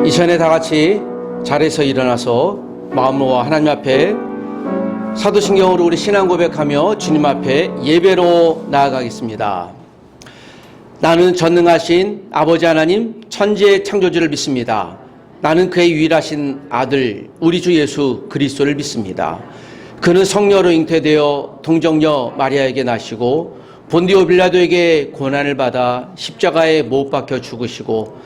이 시간에 다 같이 자리에서 일어나서 마음으로 하나님 앞에 사도신경으로 우리 신앙 고백하며 주님 앞에 예배로 나아가겠습니다. 나는 전능하신 아버지 하나님 천지의 창조주를 믿습니다. 나는 그의 유일하신 아들 우리 주 예수 그리스도를 믿습니다. 그는 성녀로 잉태되어 동정녀 마리아에게 나시고 본디오 빌라도에게 고난을 받아 십자가에 못 박혀 죽으시고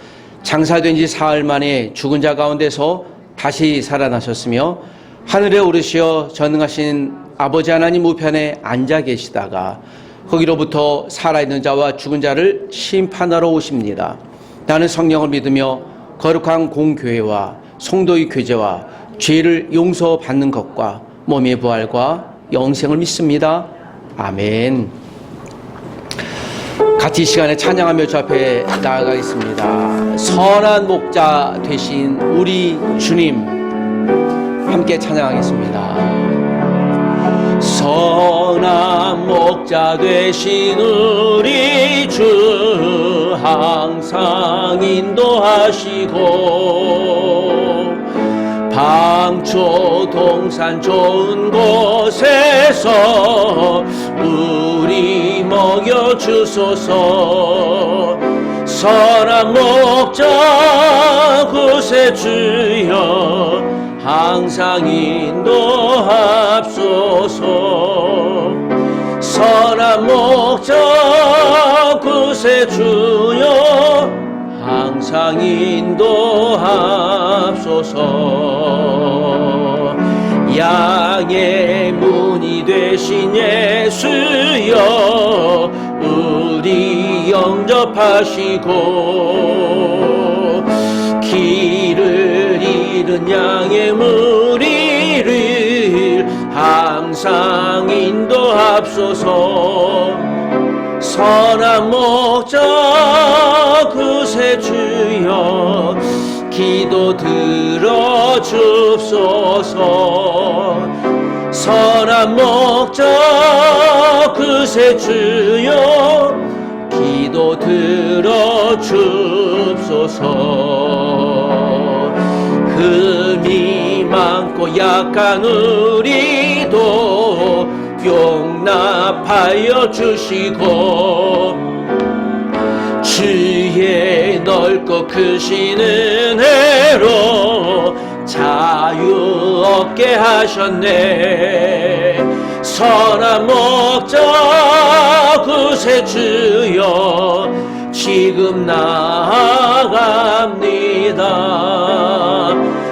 장사된 지 사흘 만에 죽은 자 가운데서 다시 살아나셨으며 하늘에 오르시어 전능하신 아버지 하나님 우편에 앉아 계시다가 거기로부터 살아있는 자와 죽은 자를 심판하러 오십니다. 나는 성령을 믿으며 거룩한 공교회와 성도의 교제와 죄를 용서받는 것과 몸의 부활과 영생을 믿습니다. 아멘. 같이 이 시간에 찬양하며 주 앞에 나아가겠습니다. 선한 목자 되신 우리 주님 함께 찬양하겠습니다. 선한 목자 되신 우리 주 항상 인도하시고 방초 동산 좋은 곳에서 우리 먹여주소서. 선한 목자 구세주여 항상 인도합소서. 선한 목자 구세주여 항상 인도합소서. 양의 문이 되신 예수여 우리 영접하시고 길을 잃은 양의 무리를 항상 인도합소서. 선한 목자 구세주여 기도 들어주소서. 선한 목자 구세주여 기도 들어주소서. 흠이 많고 약한 우리도 용납하여 주시고 주의 넓고 크신 은혜로 자유 얻게 하셨네. 선한 목자 구세주여 지금 나아갑니다.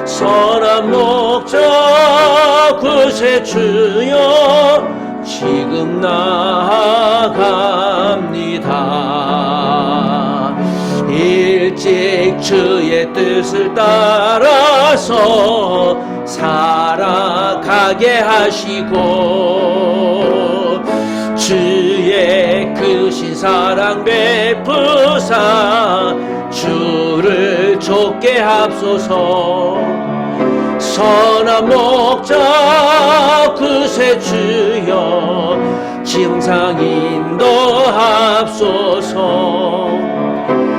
선한 목자 구세주여 지금 나아갑니다. 일찍 주의 뜻을 따라서 살아가게 하시고 주의 크신 사랑 베푸사 주를 좇게 합소서. 선한 목자 구세주여 지상 인도합소서.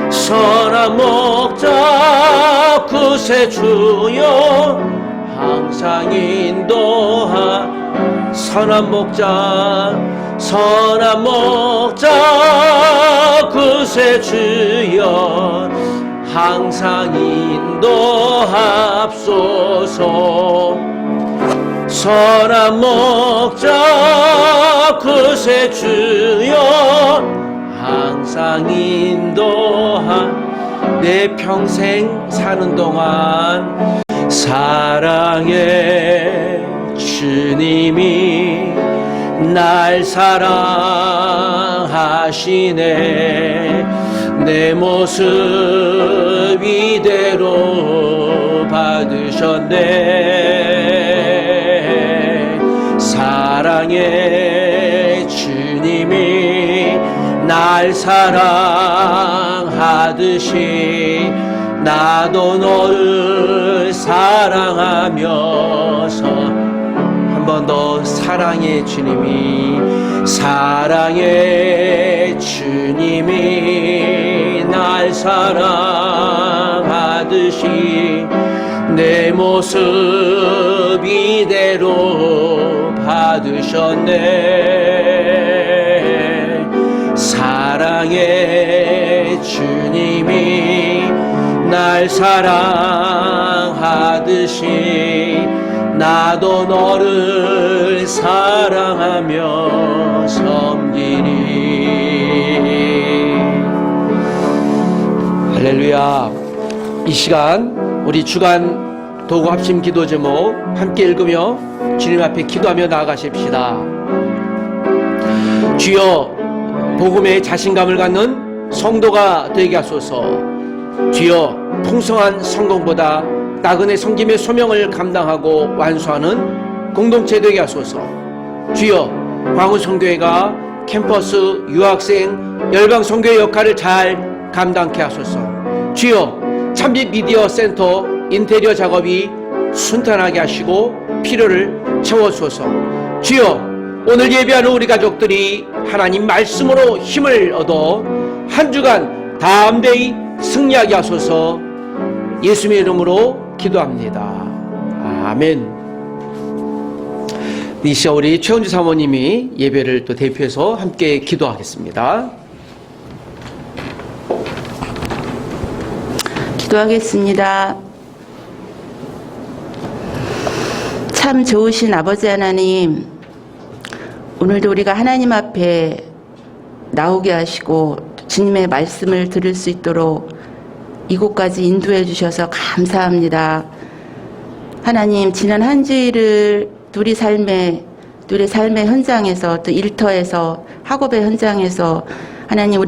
선한 목자 구세주여 항상 선한 목자 구세주여 항상 인도합소서. 선한 목자 구세주여 항상 내 평생 사는 동안 사랑의 주님이 날 사랑하시네. 내 모습 이대로 받으셨네. 사랑의 주님이 날 사랑하듯이 나도 너를 사랑하면서 한 번 더 사랑의 주님이 날 사랑하듯이 받으시 내 모습 이대로 받으셨네. 사랑의 주님이 날 사랑하듯이 나도 너를 사랑하며 섬기리. 할렐루야. 이 시간 우리 주간 도구 합심 기도 제목 함께 읽으며 주님 앞에 기도하며 나아가십시다. 주여, 복음에 자신감을 갖는 성도가 되게 하소서. 주여, 풍성한 성공보다 나그네 섬김의 소명을 감당하고 완수하는 공동체 되게 하소서. 주여, 광우성교회가 캠퍼스 유학생 열방성교회 역할을 잘 감당케 하소서. 주여, 참빛 미디어 센터 인테리어 작업이 순탄하게 하시고 필요를 채워주소서. 주여, 오늘 예배하는 우리 가족들이 하나님 말씀으로 힘을 얻어 한 주간 담대히 승리하게 하소서. 예수님의 이름으로 기도합니다. 아멘. 이 시간 우리 최은주 사모님이 예배를 또 대표해서 함께 기도하겠습니다. 기도하겠습니다. 참 좋으신 아버지 하나님, 오늘도 우리가 하나님 앞에 나오게 하시고 주님의 말씀을 들을 수 있도록 이곳까지 인도해 주셔서 감사합니다. 하나님, 지난 한 주일을 우리 삶의 현장에서, 또 일터에서, 학업의 현장에서 하나님,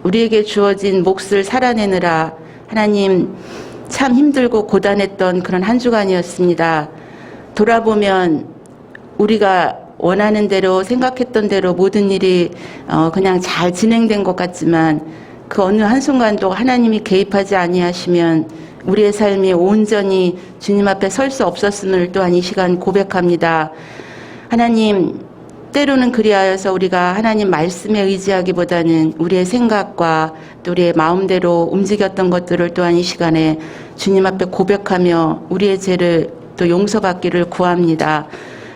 우리에게 주어진 몫을 살아내느라 하나님 참 힘들고 고단했던 그런 한 주간이었습니다. 돌아보면 우리가 원하는 대로, 생각했던 대로 모든 일이 그냥 잘 진행된 것 같지만 그 어느 한순간도 하나님이 개입하지 아니하시면 우리의 삶이 온전히 주님 앞에 설 수 없었음을 또한 이 시간 고백합니다. 하나님, 때로는 그리하여서 우리가 하나님 말씀에 의지하기보다는 우리의 생각과 또 우리의 마음대로 움직였던 것들을 또한 이 시간에 주님 앞에 고백하며 우리의 죄를 또 용서받기를 구합니다.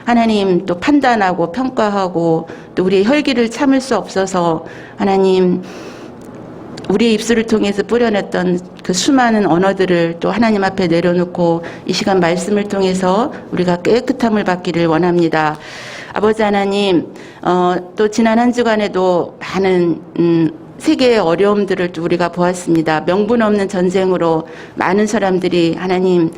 하나님, 또 판단하고 평가하고 또 우리의 혈기를 참을 수 없어서 하나님, 우리의 입술을 통해서 뿌려냈던 그 수많은 언어들을 또 하나님 앞에 내려놓고 이 시간 말씀을 통해서 우리가 깨끗함을 받기를 원합니다. 아버지 하나님, 또 지난 한 주간에도 많은 세계의 어려움들을 또 우리가 보았습니다. 명분 없는 전쟁으로 많은 사람들이 하나님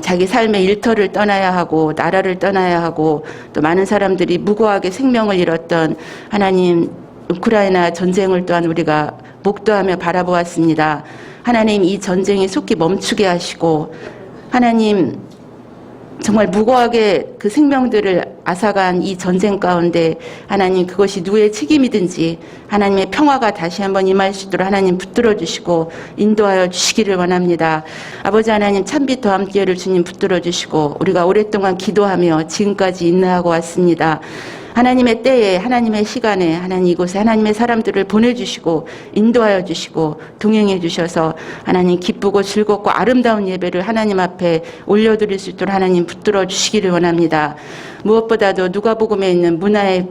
자기 삶의 일터를 떠나야 하고 나라를 떠나야 하고 또 많은 사람들이 무고하게 생명을 잃었던 하나님 우크라이나 전쟁을 또한 우리가 목도하며 바라보았습니다. 하나님, 이 전쟁이 속히 멈추게 하시고 하나님 정말 무고하게 그 생명들을 앗아간 이 전쟁 가운데 하나님, 그것이 누구의 책임이든지 하나님의 평화가 다시 한번 임할 수 있도록 하나님 붙들어 주시고 인도하여 주시기를 원합니다. 아버지 하나님, 참빛 더함교회를 주님 붙들어 주시고 우리가 오랫동안 기도하며 지금까지 인내하고 왔습니다. 하나님의 때에, 하나님의 시간에 하나님 이곳에 하나님의 사람들을 보내주시고 인도하여 주시고 동행해 주셔서 하나님 기쁘고 즐겁고 아름다운 예배를 하나님 앞에 올려드릴 수 있도록 하나님 붙들어 주시기를 원합니다. 무엇보다도 누가복음에 있는 문화의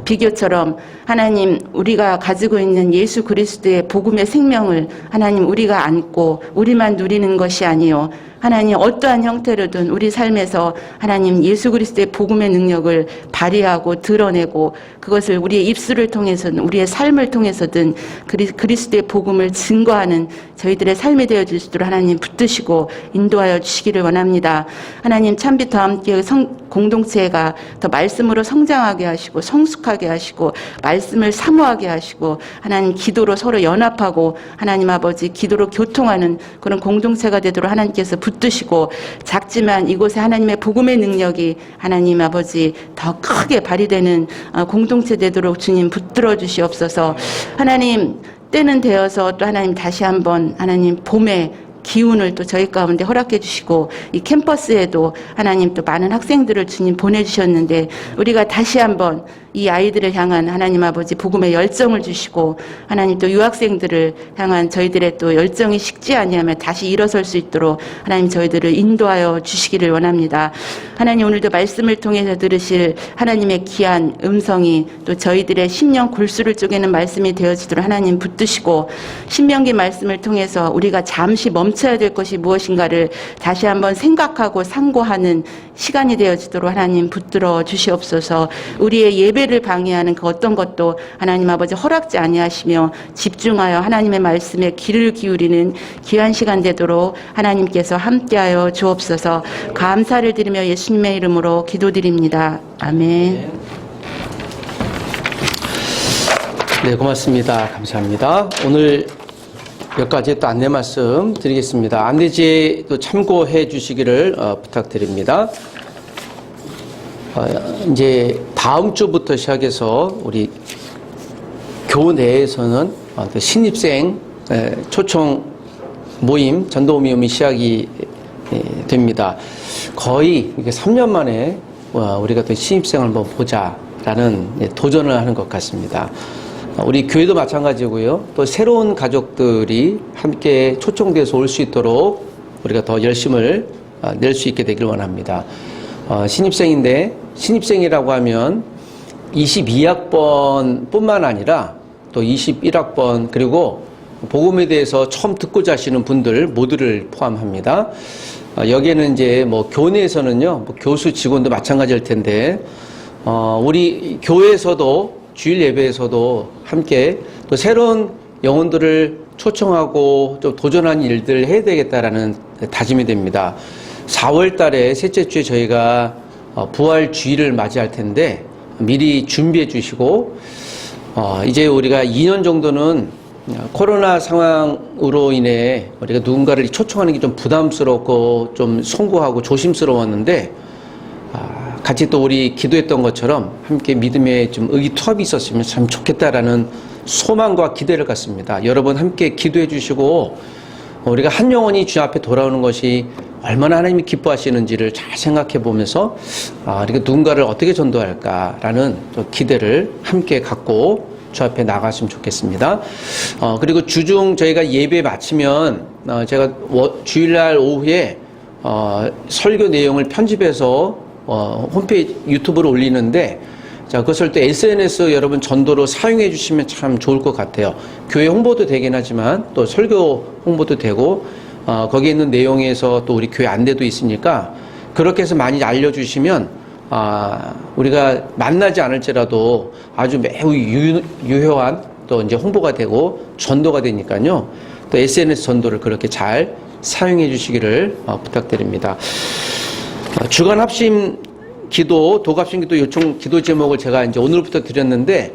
비교처럼 하나님, 우리가 가지고 있는 예수 그리스도의 복음의 생명을 하나님 우리가 안고 우리만 누리는 것이 아니요 하나님 어떠한 형태로든 우리 삶에서 하나님 예수 그리스도의 복음의 능력을 발휘하고 드러내고 그것을 우리의 입술을 통해서든 우리의 삶을 통해서든 그리스도의 복음을 증거하는 저희들의 삶이 되어질 수 있도록 하나님 붙드시고 인도하여 주시기를 원합니다. 하나님, 참빛 더함교회 공동체가 더 말씀으로 성장하게 하시고 성숙하게 하시고 말씀을 사모하게 하시고 하나님 기도로 서로 연합하고 하나님 아버지 기도로 교통하는 그런 공동체가 되도록 하나님께서 붙드시고 작지만 이곳에 하나님의 복음의 능력이 하나님 아버지 더 크게 발휘되는 공동체 되도록 주님 붙들어 주시옵소서. 하나님, 때는 되어서 또 하나님 다시 한번 하나님 봄에 기운을 또 저희 가운데 허락해 주시고 이 캠퍼스에도 하나님 또 많은 학생들을 주님 보내주셨는데 우리가 다시 한번 이 아이들을 향한 하나님 아버지 복음의 열정을 주시고 하나님 또 유학생들을 향한 저희들의 또 열정이 식지 아니하면 다시 일어설 수 있도록 하나님 저희들을 인도하여 주시기를 원합니다. 하나님 오늘도 말씀을 통해서 들으실 하나님의 귀한 음성이 또 저희들의 심령 골수를 쪼개는 말씀이 되어지도록 하나님 붙드시고 신명기 말씀을 통해서 우리가 잠시 멈춰야 될 것이 무엇인가를 다시 한번 생각하고 상고하는 시간이 되어지도록 하나님 붙들어 주시옵소서. 우리의 예배를 방해하는 그 어떤 것도 하나님 아버지 허락지 아니하시며 집중하여 하나님의 말씀에 귀를 기울이는 귀한 시간 되도록 하나님께서 함께하여 주옵소서. 감사를 드리며 예수님의 이름으로 기도드립니다. 아멘. 네, 고맙습니다. 감사합니다. 오늘 몇 가지 또 안내 말씀 드리겠습니다. 안내지에 또 참고해 주시기를 부탁드립니다. 이제 다음 주부터 시작해서 우리 교내에서는 신입생 초청 모임, 전도 모임이 시작이 됩니다. 거의 3년 만에 우리가 또 신입생을 한번 보자라는 도전을 하는 것 같습니다. 우리 교회도 마찬가지고요. 또 새로운 가족들이 함께 초청돼서 올 수 있도록 우리가 더 열심을 낼 수 있게 되길 원합니다. 신입생인데 신입생이라고 하면 22학번 뿐만 아니라 또 21학번 그리고 복음에 대해서 처음 듣고자 하시는 분들 모두를 포함합니다. 여기에는 이제 뭐 교내에서는요, 뭐 교수 직원도 마찬가지일 텐데, 우리 교회에서도 주일 예배에서도 함께 또 새로운 영혼들을 초청하고 좀 도전하는 일들을 해야 되겠다라는 다짐이 됩니다. 4월 달에 셋째 주에 저희가 부활 주일을 맞이할 텐데 미리 준비해 주시고, 이제 우리가 2년 정도는 코로나 상황으로 인해 우리가 누군가를 초청하는 게 좀 부담스럽고 좀 송구하고 조심스러웠는데, 같이 또 우리 기도했던 것처럼 함께 믿음에 좀 의기투합이 있었으면 참 좋겠다라는 소망과 기대를 갖습니다. 여러분 함께 기도해 주시고 우리가 한 영혼이 주 앞에 돌아오는 것이 얼마나 하나님이 기뻐하시는지를 잘 생각해 보면서 우리가 누군가를 어떻게 전도할까라는 또 기대를 함께 갖고 주 앞에 나갔으면 좋겠습니다. 그리고 주중 저희가 예배 마치면 제가 주일날 오후에 설교 내용을 편집해서 홈페이지 유튜브로 올리는데, 자, 그것을 또 SNS 여러분 전도로 사용해 주시면 참 좋을 것 같아요. 교회 홍보도 되긴 하지만 또 설교 홍보도 되고, 거기에 있는 내용에서 또 우리 교회 안내도 있으니까 그렇게 해서 많이 알려주시면 우리가 만나지 않을지라도 아주 매우 유효한 또 이제 홍보가 되고 전도가 되니까요. 또 SNS 전도를 그렇게 잘 사용해 주시기를 부탁드립니다. 주간 합심 기도, 도갑심 기도 요청 기도 제목을 제가 이제 오늘부터 드렸는데,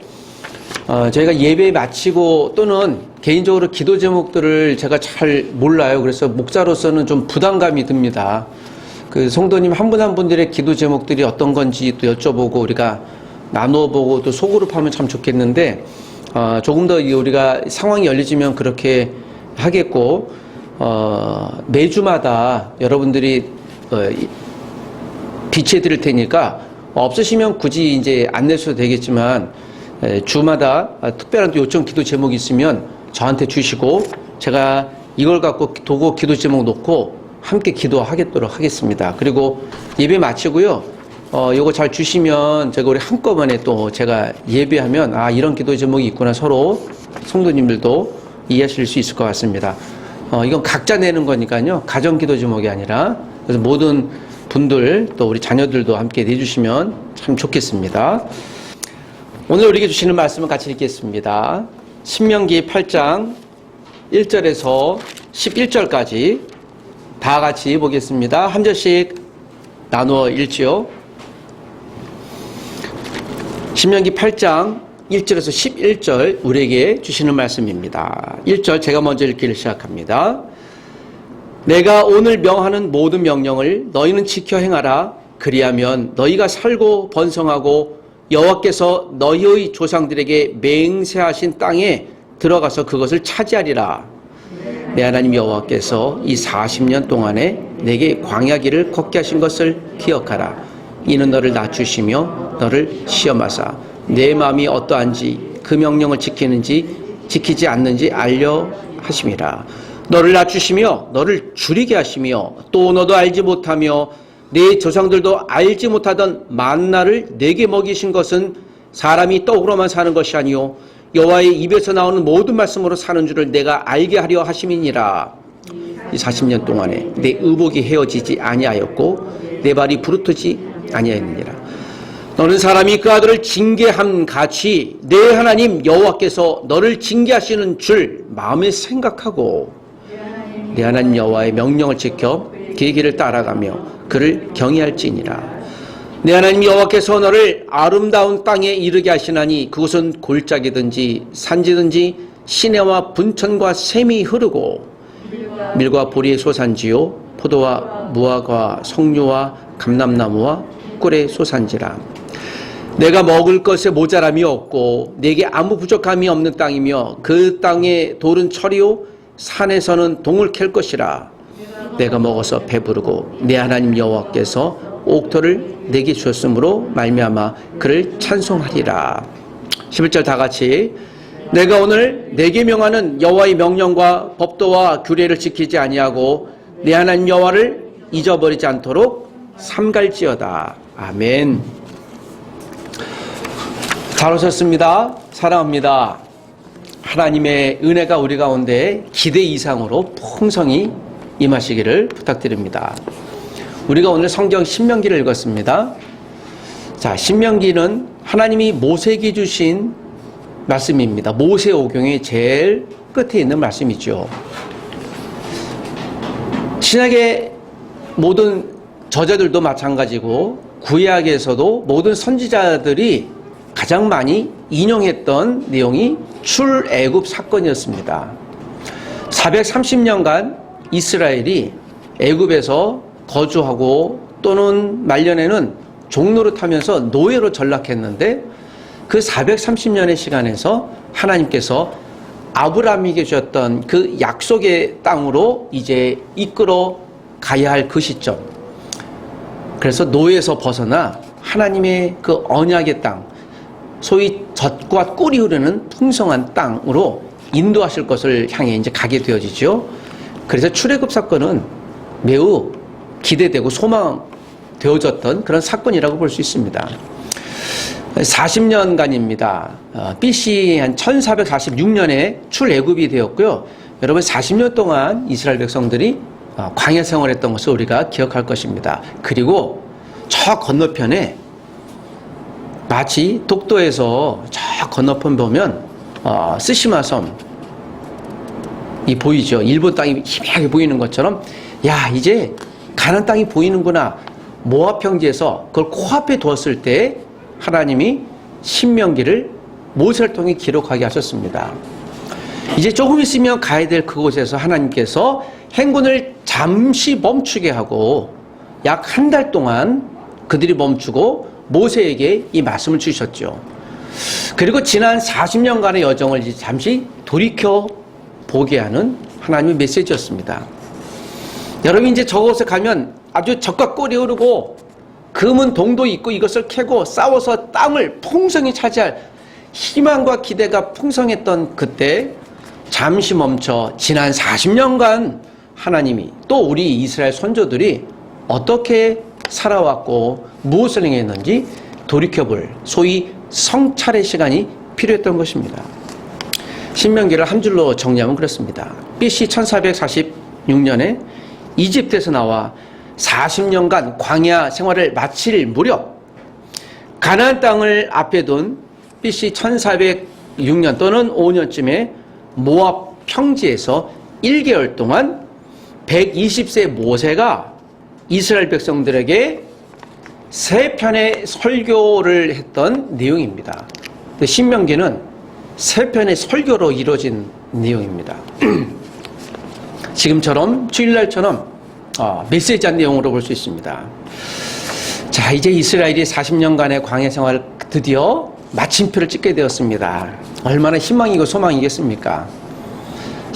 저희가 예배 마치고 또는 개인적으로 기도 제목들을 제가 잘 몰라요. 그래서 목사로서는 좀 부담감이 듭니다. 그 성도님 한 분 한 분들의 기도 제목들이 어떤 건지 또 여쭤보고 우리가 나누어 보고 또 소그룹 하면 참 좋겠는데, 조금 더 우리가 상황이 열리지면 그렇게 하겠고, 매주마다 여러분들이 비치해 드릴 테니까 없으시면 굳이 이제 안 내셔도 되겠지만, 주마다 특별한 요청 기도 제목이 있으면 저한테 주시고 제가 이걸 갖고 도구 기도 제목 놓고 함께 기도하겠도록 하겠습니다. 그리고 예배 마치고요, 요거 잘 주시면 제가 우리 한꺼번에 또 제가 예배하면 이런 기도 제목이 있구나 서로 성도님들도 이해하실 수 있을 것 같습니다. 이건 각자 내는 거니까요, 가정 기도 제목이 아니라. 그래서 모든 분들 또 우리 자녀들도 함께 내주시면 참 좋겠습니다. 오늘 우리에게 주시는 말씀을 같이 읽겠습니다. 신명기 8장 1절에서 11절까지 다 같이 보겠습니다. 한 절씩 나누어 읽지요. 신명기 8장 1절에서 11절 우리에게 주시는 말씀입니다. 1절 제가 먼저 읽기를 시작합니다. 내가 오늘 명하는 모든 명령을 너희는 지켜 행하라. 그리하면 너희가 살고 번성하고 여호와께서 너희의 조상들에게 맹세하신 땅에 들어가서 그것을 차지하리라. 내 하나님 여호와께서 이 40년 동안에 내게 광야길을 걷게 하신 것을 기억하라. 이는 너를 낮추시며 너를 시험하사 내 마음이 어떠한지 그 명령을 지키는지 지키지 않는지 알려 하심이라. 너를 낮추시며 너를 줄이게 하시며 또 너도 알지 못하며 네 조상들도 알지 못하던 만나를 내게 먹이신 것은 사람이 떡으로만 사는 것이 아니요 여호와의 입에서 나오는 모든 말씀으로 사는 줄을 내가 알게 하려 하심이니라. 이 40년 동안에 내 의복이 헤어지지 아니하였고 내 발이 부르트지 아니하였느니라. 너는 사람이 그 아들을 징계함 같이 내 하나님 여호와께서 너를 징계하시는 줄 마음에 생각하고 내 하나님 여호와의 명령을 지켜 그의 길을 따라가며 그를 경외할지니라. 내 하나님 여호와께서 너를 아름다운 땅에 이르게 하시나니 그곳은 골짜기든지 산지든지 시내와 분천과 샘이 흐르고 밀과 보리의 소산지요 포도와 무화과 석류와 감람나무와 꿀의 소산지라. 내가 먹을 것에 모자람이 없고 내게 아무 부족함이 없는 땅이며 그 땅의 돌은 철이요 산에서는 동을 캘 것이라. 내가 먹어서 배부르고 내 하나님 여호와께서 옥토를 내게 주셨으므로 말미암아 그를 찬송하리라. 11절 다 같이 내가 오늘 내게 명하는 여호와의 명령과 법도와 규례를 지키지 아니하고 내 하나님 여호와를 잊어버리지 않도록 삼갈지어다. 아멘. 잘 오셨습니다. 사랑합니다. 하나님의 은혜가 우리 가운데 기대 이상으로 풍성히 임하시기를 부탁드립니다. 우리가 오늘 성경 신명기를 읽었습니다. 자, 신명기는 하나님이 모세에게 주신 말씀입니다. 모세오경의 제일 끝에 있는 말씀이죠. 신약의 모든 저자들도 마찬가지고 구약에서도 모든 선지자들이 가장 많이 인용했던 내용이 출애굽 사건이었습니다. 430년간 이스라엘이 애굽에서 거주하고 또는 말년에는 종로를 타면서 노예로 전락했는데 그 430년의 시간에서 하나님께서 아브라함에게 주셨던 그 약속의 땅으로 이제 이끌어 가야 할 그 시점. 그래서 노예에서 벗어나 하나님의 그 언약의 땅, 소위 젖과 꿀이 흐르는 풍성한 땅으로 인도하실 것을 향해 이제 가게 되어지죠. 그래서 출애굽 사건은 매우 기대되고 소망되어졌던 그런 사건이라고 볼 수 있습니다. 40년간입니다. BC 한 1446년에 출애굽이 되었고요. 여러분 40년 동안 이스라엘 백성들이 광야 생활했던 것을 우리가 기억할 것입니다. 그리고 저 건너편에 마치 독도에서 저 건너편 보면 스시마 섬이 보이죠. 일본 땅이 희미하게 보이는 것처럼 야 이제 가나안 땅이 보이는구나. 모압 평지에서 그걸 코앞에 두었을 때 하나님이 신명기를 모세를 통해 기록하게 하셨습니다. 이제 조금 있으면 가야 될 그곳에서 하나님께서 행군을 잠시 멈추게 하고 약 한 달 동안 그들이 멈추고 모세에게 이 말씀을 주셨죠. 그리고 지난 40년간의 여정을 이제 잠시 돌이켜 보게 하는 하나님의 메시지였습니다. 여러분 이제 저곳에 가면 아주 젖과 꿀이 흐르고 금은 동도 있고 이것을 캐고 싸워서 땅을 풍성히 차지할 희망과 기대가 풍성했던 그때 잠시 멈춰 지난 40년간 하나님이 또 우리 이스라엘 선조들이 어떻게 살아왔고 무엇을 행했는지 돌이켜볼 소위 성찰의 시간이 필요했던 것입니다. 신명기를 한 줄로 정리하면 그렇습니다. BC 1446년에 이집트에서 나와 40년간 광야 생활을 마칠 무렵 가나안 땅을 앞에 둔 BC 1406년 또는 5년쯤에 모압 평지에서 1개월 동안 120세 모세가 이스라엘 백성들에게 3편의 설교를 했던 내용입니다. 신명기는 3편의 설교로 이루어진 내용입니다. 지금처럼 주일날처럼 메시지한 내용으로 볼 수 있습니다. 자, 이제 이스라엘이 40년간의 광야 생활을 드디어 마침표를 찍게 되었습니다. 얼마나 희망이고 소망이겠습니까?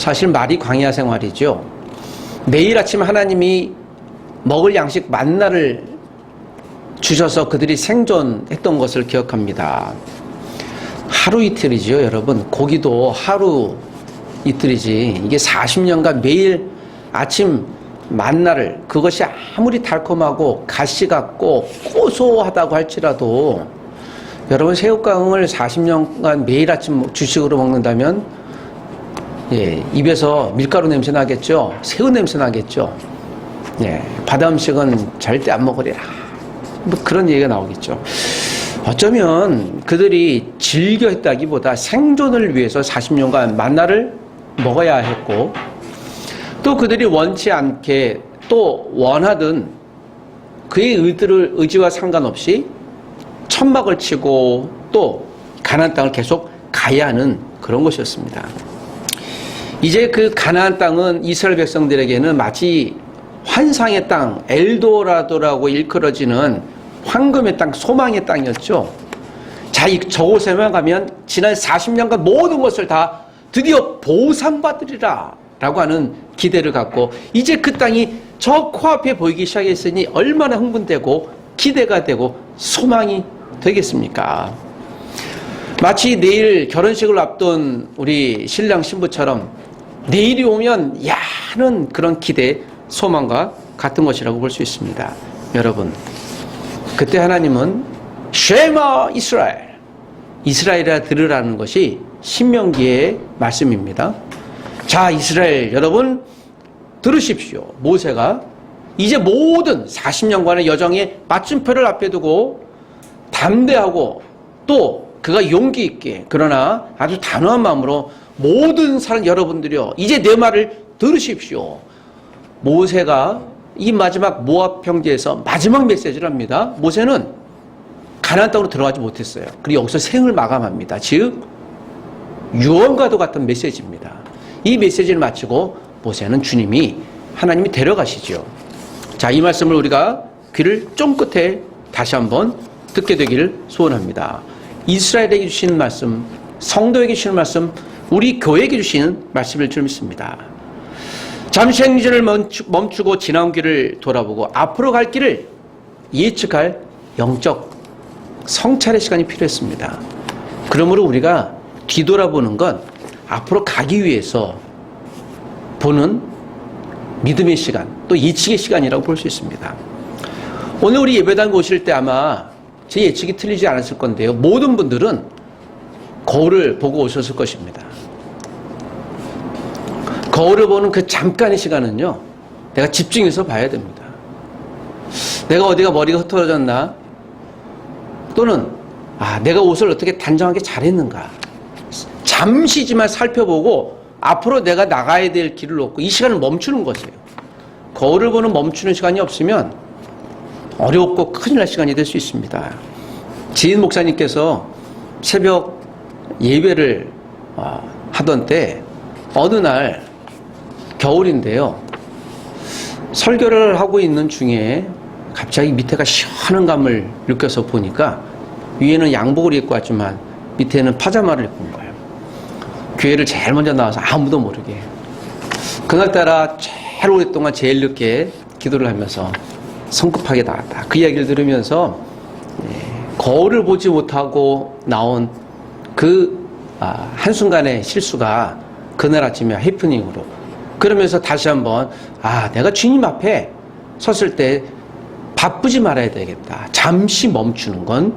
사실 말이 광야 생활이죠. 매일 아침 하나님이 먹을 양식 만나를 주셔서 그들이 생존했던 것을 기억합니다. 하루 이틀이죠, 여러분. 고기도 하루 이틀이지. 이게 40년간 매일 아침 만나를, 그것이 아무리 달콤하고 가시 같고 고소하다고 할지라도 여러분, 새우깡을 40년간 매일 아침 주식으로 먹는다면 입에서 밀가루 냄새 나겠죠. 새우 냄새 나겠죠. 바다 음식은 절대 안 먹으리라. 뭐 그런 얘기가 나오겠죠. 어쩌면 그들이 즐겨 했다기보다 생존을 위해서 40년간 만나를 먹어야 했고, 또 그들이 원치 않게 또 원하든 그의 의지와 상관없이 천막을 치고 또 가나안 땅을 계속 가야 하는 그런 것이었습니다. 이제 그 가나안 땅은 이스라엘 백성들에게는 마치 환상의 땅, 엘도라도라고 일컬어지는 황금의 땅, 소망의 땅이었죠. 자, 저곳에만 가면 지난 40년간 모든 것을 다 드디어 보상받으리라 라고 하는 기대를 갖고, 이제 그 땅이 저 코앞에 보이기 시작했으니 얼마나 흥분되고 기대가 되고 소망이 되겠습니까? 마치 내일 결혼식을 앞둔 우리 신랑 신부처럼 내일이 오면 야는 그런 기대, 소망과 같은 것이라고 볼 수 있습니다. 여러분, 그때 하나님은 쉐마 이스라엘, 이스라엘아 들으라는 것이 신명기의 말씀입니다. 자, 이스라엘 여러분 들으십시오. 모세가 이제 모든 40년간의 여정의 마침표를 앞에 두고 담대하고 또 그가 용기 있게, 그러나 아주 단호한 마음으로 모든 사람 여러분들이요, 이제 내 말을 들으십시오. 모세가 이 마지막 모압 평지에서 마지막 메시지를 합니다. 모세는 가나안 땅으로 들어가지 못했어요. 그리고 여기서 생을 마감합니다. 즉 유언과도 같은 메시지입니다. 이 메시지를 마치고 모세는 하나님이 데려가시죠. 자, 이 말씀을 우리가 귀를 쫑긋해 다시 한번 듣게 되기를 소원합니다. 이스라엘에게 주시는 말씀, 성도에게 주시는 말씀, 우리 교회에게 주시는 말씀일 줄 믿습니다. 잠시 행진을 멈추고 지나온 길을 돌아보고 앞으로 갈 길을 예측할 영적 성찰의 시간이 필요했습니다. 그러므로 우리가 뒤돌아보는 건 앞으로 가기 위해서 보는 믿음의 시간, 또 예측의 시간이라고 볼 수 있습니다. 오늘 우리 예배당 오실 때 아마 제 예측이 틀리지 않았을 건데요, 모든 분들은 거울을 보고 오셨을 것입니다. 거울을 보는 그 잠깐의 시간은요, 내가 집중해서 봐야 됩니다. 내가 어디가 머리가 흐트러졌나, 또는 내가 옷을 어떻게 단정하게 잘했는가, 잠시지만 살펴보고 앞으로 내가 나가야 될 길을 놓고 이 시간을 멈추는 것이에요. 거울을 보는 멈추는 시간이 없으면 어렵고 큰일 날 시간이 될 수 있습니다. 지인 목사님께서 새벽 예배를 하던 때 어느 날 겨울인데요, 설교를 하고 있는 중에 갑자기 밑에가 시원한 감을 느껴서 보니까 위에는 양복을 입고 왔지만 밑에는 파자마를 입고 온 거예요. 교회를 제일 먼저 나와서 아무도 모르게 그날따라 제일 오랫동안 제일 늦게 기도를 하면서 성급하게 나왔다. 그 이야기를 들으면서 거울을 보지 못하고 나온 그 한순간의 실수가 그날 아침에 해프닝으로, 그러면서 다시 한번 내가 주님 앞에 섰을 때 바쁘지 말아야 되겠다. 잠시 멈추는 건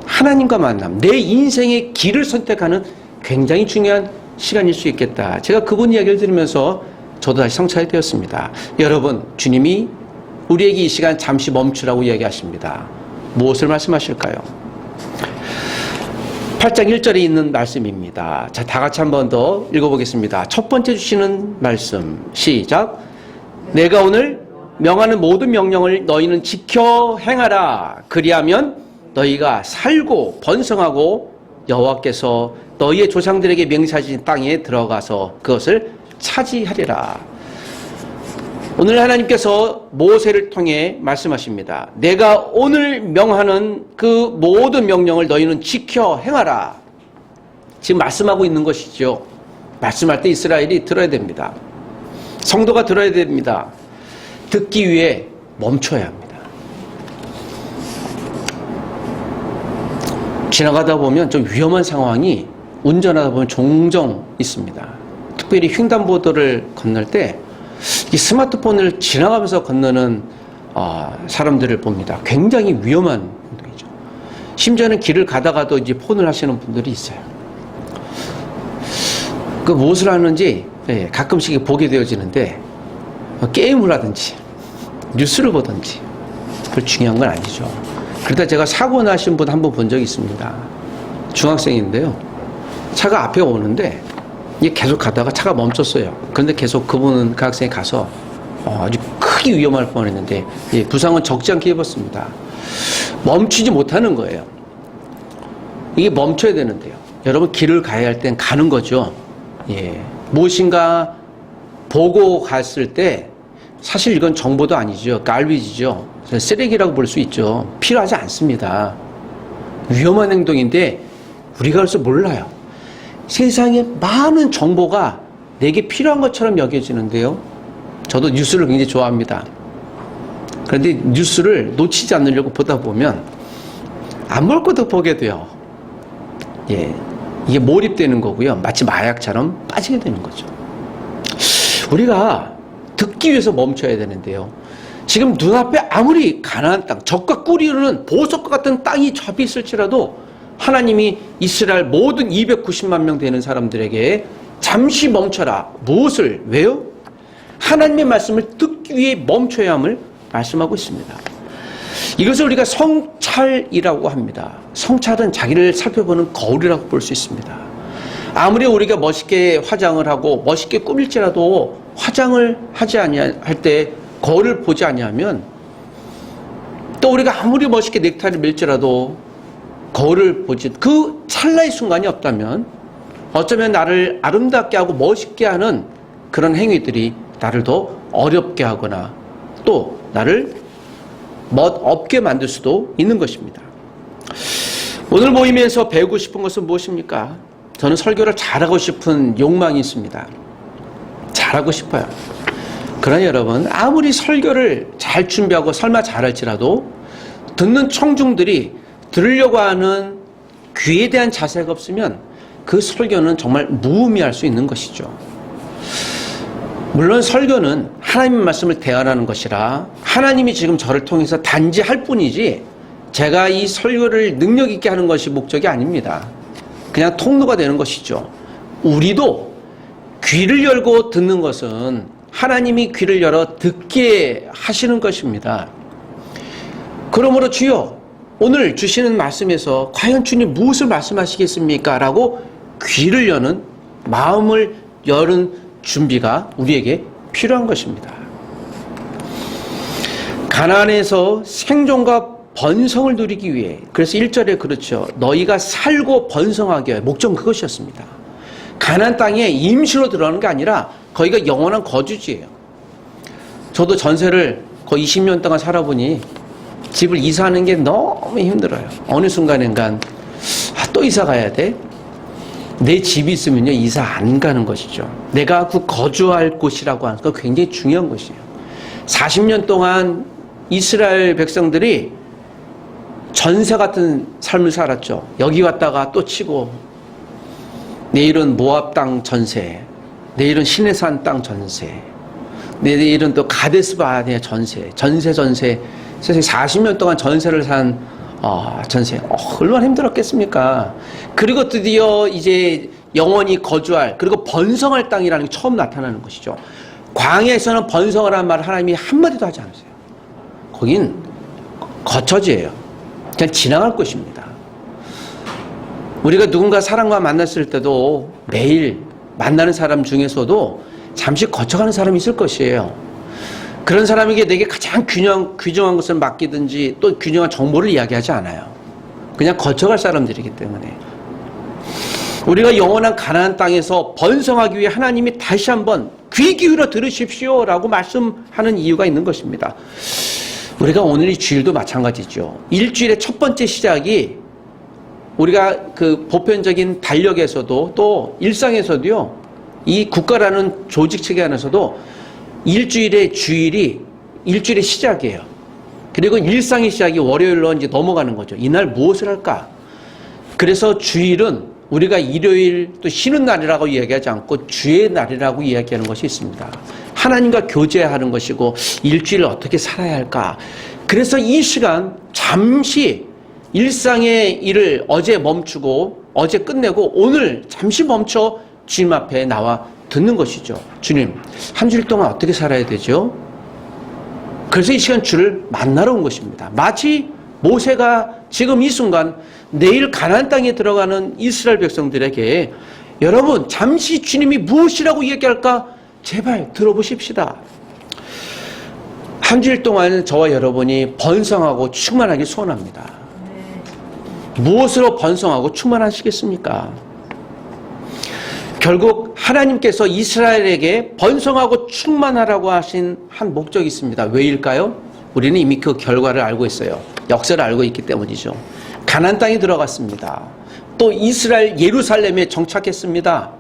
하나님과 만남, 내 인생의 길을 선택하는 굉장히 중요한 시간일 수 있겠다. 제가 그분 이야기를 들으면서 저도 다시 성찰이 되었습니다. 여러분, 주님이 우리에게 이 시간 잠시 멈추라고 이야기하십니다. 무엇을 말씀하실까요? 8장 1절에 있는 말씀입니다. 자, 다 같이 한 번 더 읽어보겠습니다. 첫 번째 주시는 말씀, 시작. 내가 오늘 명하는 모든 명령을 너희는 지켜 행하라. 그리하면 너희가 살고 번성하고 여호와께서 너희의 조상들에게 맹세하신 땅에 들어가서 그것을 차지하리라. 오늘 하나님께서 모세를 통해 말씀하십니다. 내가 오늘 명하는 그 모든 명령을 너희는 지켜 행하라. 지금 말씀하고 있는 것이죠. 말씀할 때 이스라엘이 들어야 됩니다. 성도가 들어야 됩니다. 듣기 위해 멈춰야 합니다. 지나가다 보면 좀 위험한 상황이 운전하다 보면 종종 있습니다. 특별히 횡단보도를 건널 때 이 스마트폰을 지나가면서 건너는 사람들을 봅니다. 굉장히 위험한 행동이죠. 심지어는 길을 가다가도 이제 폰을 하시는 분들이 있어요. 그 무엇을 하는지 가끔씩 보게 되어지는데 게임을 하든지 뉴스를 보든지 별 중요한 건 아니죠. 그러다 제가 사고 나신 분 한 분 본 적이 있습니다. 중학생인데요. 차가 앞에 오는데 계속 가다가 차가 멈췄어요. 그런데 계속 그 학생이 가서 아주 크게 위험할 뻔했는데 부상은 적지 않게 입었습니다. 멈추지 못하는 거예요. 이게 멈춰야 되는데요. 여러분 길을 가야 할 땐 가는 거죠. 무엇인가 보고 갔을 때 사실 이건 정보도 아니죠. 갈비지죠. 쓰레기라고 볼 수 있죠. 필요하지 않습니다. 위험한 행동인데 우리가 그래서 몰라요. 세상에 많은 정보가 내게 필요한 것처럼 여겨지는데요. 저도 뉴스를 굉장히 좋아합니다. 그런데 뉴스를 놓치지 않으려고 보다 보면 안 볼 것도 보게 돼요. 이게 몰입되는 거고요. 마치 마약처럼 빠지게 되는 거죠. 우리가 듣기 위해서 멈춰야 되는데요. 지금 눈앞에 아무리 가나안 땅, 적과 꿀이 흐르는 보석과 같은 땅이 접이 있을지라도 하나님이 이스라엘 모든 290만 명 되는 사람들에게 잠시 멈춰라. 무엇을? 왜요? 하나님의 말씀을 듣기 위해 멈춰야 함을 말씀하고 있습니다. 이것을 우리가 성찰이라고 합니다. 성찰은 자기를 살펴보는 거울이라고 볼 수 있습니다. 아무리 우리가 멋있게 화장을 하고 멋있게 꾸밀지라도 화장을 하지 아니할 때 거울을 보지 아니하면, 또 우리가 아무리 멋있게 넥타이를 밀지라도 거울을 보지, 그 찰나의 순간이 없다면 어쩌면 나를 아름답게 하고 멋있게 하는 그런 행위들이 나를 더 어렵게 하거나 또 나를 멋없게 만들 수도 있는 것입니다. 오늘 모임에서 배우고 싶은 것은 무엇입니까? 저는 설교를 잘하고 싶은 욕망이 있습니다. 잘하고 싶어요. 그러나 여러분, 아무리 설교를 잘 준비하고 설마 잘할지라도 듣는 청중들이 들으려고 하는 귀에 대한 자세가 없으면 그 설교는 정말 무의미할 수 있는 것이죠. 물론 설교는 하나님의 말씀을 대언하는 것이라 하나님이 지금 저를 통해서 단지 할 뿐이지 제가 이 설교를 능력 있게 하는 것이 목적이 아닙니다. 그냥 통로가 되는 것이죠. 우리도 귀를 열고 듣는 것은 하나님이 귀를 열어 듣게 하시는 것입니다. 그러므로 주여, 오늘 주시는 말씀에서 과연 주님 무엇을 말씀하시겠습니까? 라고 귀를 여는, 마음을 여는 준비가 우리에게 필요한 것입니다. 가나안에서 생존과 번성을 누리기 위해, 그래서 1절에 그렇죠. 너희가 살고 번성하게 하여, 목적은 그것이었습니다. 가나안 땅에 임시로 들어가는 게 아니라 거기가 영원한 거주지예요. 저도 전세를 거의 20년 동안 살아보니 집을 이사하는 게 너무 힘들어요. 어느 순간인간 또 이사 가야 돼? 내 집이 있으면요 이사 안 가는 것이죠. 내가 그 거주할 곳이라고 하는 거 굉장히 중요한 것이에요. 40년 동안 이스라엘 백성들이 전세 같은 삶을 살았죠. 여기 왔다가 또 치고, 내일은 모압 땅 전세, 내일은 시내산 땅 전세, 내일은 또 가데스 바네 전세. 세상에 40년 동안 전세를 산 전세. 얼마나 힘들었겠습니까? 그리고 드디어 이제 영원히 거주할, 그리고 번성할 땅이라는 게 처음 나타나는 것이죠. 광야에서는 번성을 한 말을 하나님이 한마디도 하지 않으세요. 거긴 거처지예요. 그냥 지나갈 것입니다. 우리가 누군가 사람과 만났을 때도 매일 만나는 사람 중에서도 잠시 거쳐가는 사람이 있을 것이에요. 그런 사람에게 내게 가장 귀중한 것을 맡기든지 또 귀중한 정보를 이야기하지 않아요. 그냥 거쳐갈 사람들이기 때문에. 우리가 영원한 가나안 땅에서 번성하기 위해 하나님이 다시 한번 귀 기울여 들으십시오 라고 말씀하는 이유가 있는 것입니다. 우리가 오늘 이 주일도 마찬가지죠. 일주일의 첫 번째 시작이 우리가 그 보편적인 달력에서도 또 일상에서도요, 이 국가라는 조직 체계 안에서도 주일의 시작이에요. 그리고 일상의 시작이 월요일로 이제 넘어가는 거죠. 이날 무엇을 할까? 그래서 주일은 우리가 일요일 또 쉬는 날이라고 이야기하지 않고 주의 날이라고 이야기하는 것이 있습니다. 하나님과 교제하는 것이고 일주일을 어떻게 살아야 할까? 그래서 이 시간 잠시 일상의 일을 어제 멈추고 어제 끝내고 오늘 잠시 멈춰 주님 앞에 나와 듣는 것이죠. 주님, 한 주일 동안 어떻게 살아야 되죠? 그래서 이 시간 주를 만나러 온 것입니다. 마치 모세가 지금 이 순간 내일 가나안 땅에 들어가는 이스라엘 백성들에게 여러분 잠시 주님이 무엇이라고 얘기할까? 제발 들어보십시다. 한 주일 동안 저와 여러분이 번성하고 충만하길 소원합니다. 무엇으로 번성하고 충만하시겠습니까? 결국 하나님께서 이스라엘에게 번성하고 충만하라고 하신 한 목적이 있습니다. 왜일까요? 우리는 이미 그 결과를 알고 있어요. 역사를 알고 있기 때문이죠. 가나안 땅에 들어갔습니다. 또 이스라엘 예루살렘에 정착했습니다.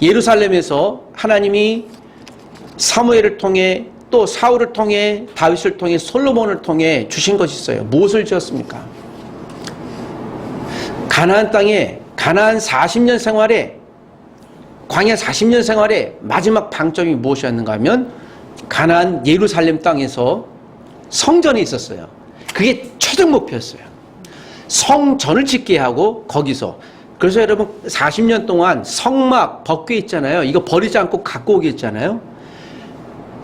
예루살렘에서 하나님이 사무엘을 통해 또 사울을 통해 다윗을 통해 솔로몬을 통해 주신 것이 있어요. 무엇을 지었습니까? 가나안 땅에 가나안 40년 생활에 광야 40년 생활의 마지막 방점이 무엇이었는가 하면 가나안 예루살렘 땅에서 성전이 있었어요. 그게 최종 목표였어요. 성전을 짓게 하고 거기서. 그래서 여러분 40년 동안 성막 법궤 있잖아요. 이거 버리지 않고 갖고 오게 했잖아요.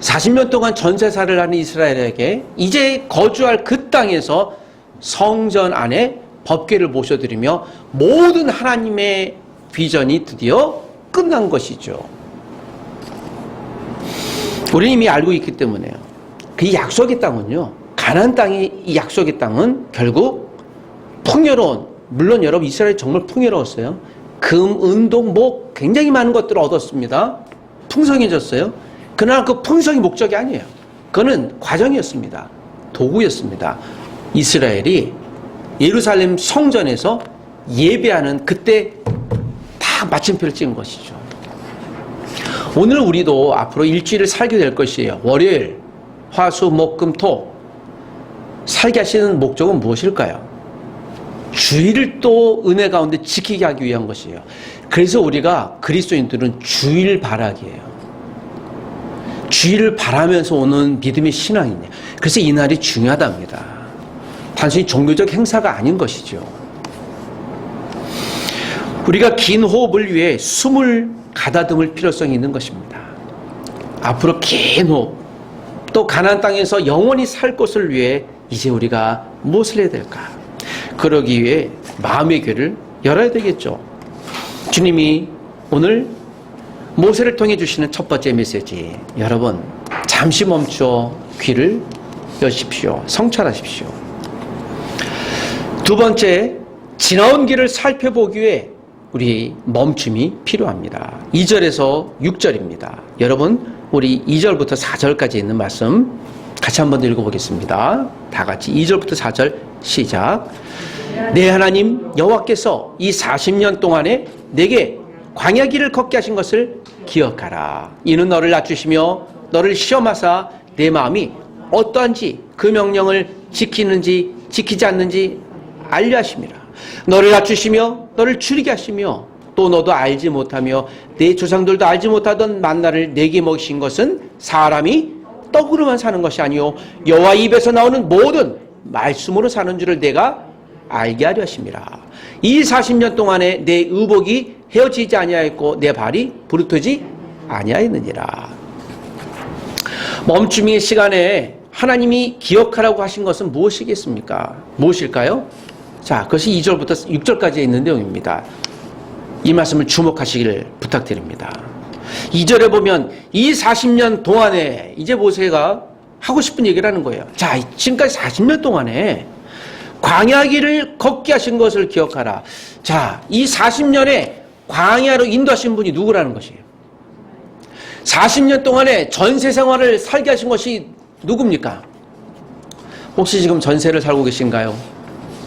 40년 동안 전세살을 하는 이스라엘에게 이제 거주할 그 땅에서 성전 안에 법궤를 모셔드리며 모든 하나님의 비전이 드디어 끝난 것이죠. 우리는 이미 알고 있기 때문에요. 그 약속의 땅은요, 가나안 땅의 이 약속의 땅은 결국 풍요로운, 물론 여러분 이스라엘이 정말 풍요로웠어요. 금, 은, 동, 목 굉장히 많은 것들을 얻었습니다. 풍성해졌어요. 그러나 그 풍성이 목적이 아니에요. 그거는 과정이었습니다. 도구였습니다. 이스라엘이 예루살렘 성전에서 예배하는 그때 다 마침표를 찍은 것이죠. 오늘 우리도 앞으로 일주일을 살게 될 것이에요. 월요일, 화, 수, 목, 금, 토 살게 하시는 목적은 무엇일까요? 주일을 또 은혜 가운데 지키게 하기 위한 것이에요. 그래서 우리가 그리스도인들은 주일 바라기예요. 주일을 바라면서 오는 믿음의 신앙이냐. 그래서 이 날이 중요하답니다. 단순히 종교적 행사가 아닌 것이죠. 우리가 긴 호흡을 위해 숨을 가다듬을 필요성이 있는 것입니다. 앞으로 긴 호흡, 또 가나안 땅에서 영원히 살 것을 위해 이제 우리가 무엇을 해야 될까? 그러기 위해 마음의 귀를 열어야 되겠죠. 주님이 오늘 모세를 통해 주시는 첫 번째 메시지, 여러분 잠시 멈춰 귀를 여십시오. 성찰하십시오. 두 번째, 지나온 길을 살펴보기 위해 우리 멈춤이 필요합니다. 2절에서 6절입니다. 여러분 우리 2절부터 4절까지 있는 말씀 같이 한번 읽어보겠습니다. 다 같이 2절부터 4절 시작. 내 하나님 여호와께서 이 40년 동안에 내게 광야 길을 걷게 하신 것을 기억하라. 이는 너를 낮추시며 너를 시험하사 내 마음이 어떠한지 그 명령을 지키는지 지키지 않는지 알려 하심이라. 너를 낮추시며 너를 줄이게 하시며 또 너도 알지 못하며 내 조상들도 알지 못하던 만나를 내게 먹이신 것은 사람이 떡으로만 사는 것이 아니요 여호와 입에서 나오는 모든 말씀으로 사는 줄을 내가 알게 하려 하심이라. 이 40년 동안에 내 의복이 헤어지지 아니하였고 내 발이 부르트지 아니하였느니라. 멈춤의 시간에 하나님이 기억하라고 하신 것은 무엇이겠습니까? 무엇일까요? 자, 그것이 2절부터 6절까지 있는 내용입니다. 이 말씀을 주목하시기를 부탁드립니다. 2절에 보면 이 40년 동안에 이제 모세가 하고 싶은 얘기를 하는 거예요. 자, 지금까지 40년 동안에 광야길을 걷게 하신 것을 기억하라. 자, 이 40년에 광야로 인도하신 분이 누구라는 것이에요? 40년 동안에 전세 생활을 살게 하신 것이 누굽니까? 혹시 지금 전세를 살고 계신가요?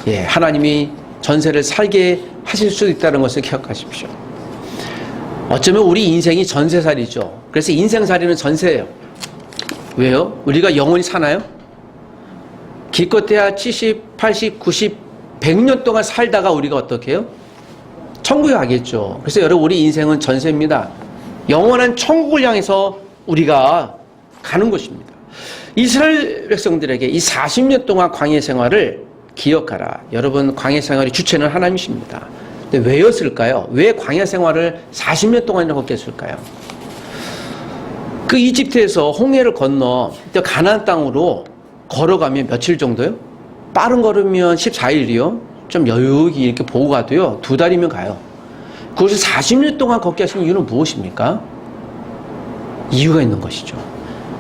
예, 하나님이 전세를 살게 하실 수 있다는 것을 기억하십시오. 어쩌면 우리 인생이 전세살이죠. 그래서 인생살이는 전세예요. 왜요? 우리가 영원히 사나요? 기껏해야 70, 80, 90, 100년 동안 살다가 우리가 어떻게 해요? 천국에 가겠죠. 그래서 여러분, 우리 인생은 전세입니다. 영원한 천국을 향해서 우리가 가는 것입니다. 이스라엘 백성들에게 이 40년 동안 광야 생활을 기억하라. 여러분, 광야 생활의 주체는 하나님이십니다. 근데 왜였을까요? 왜 광야 생활을 40년 동안이나 걷게 했을까요? 그 이집트에서 홍해를 건너 가나안 땅으로 걸어가면 며칠 정도요? 빠른 걸으면 14일이요. 좀 여유 있게 이렇게 보고 가도요. 2달이면 가요. 그것을 40년 동안 걷게 하신 이유는 무엇입니까? 이유가 있는 것이죠.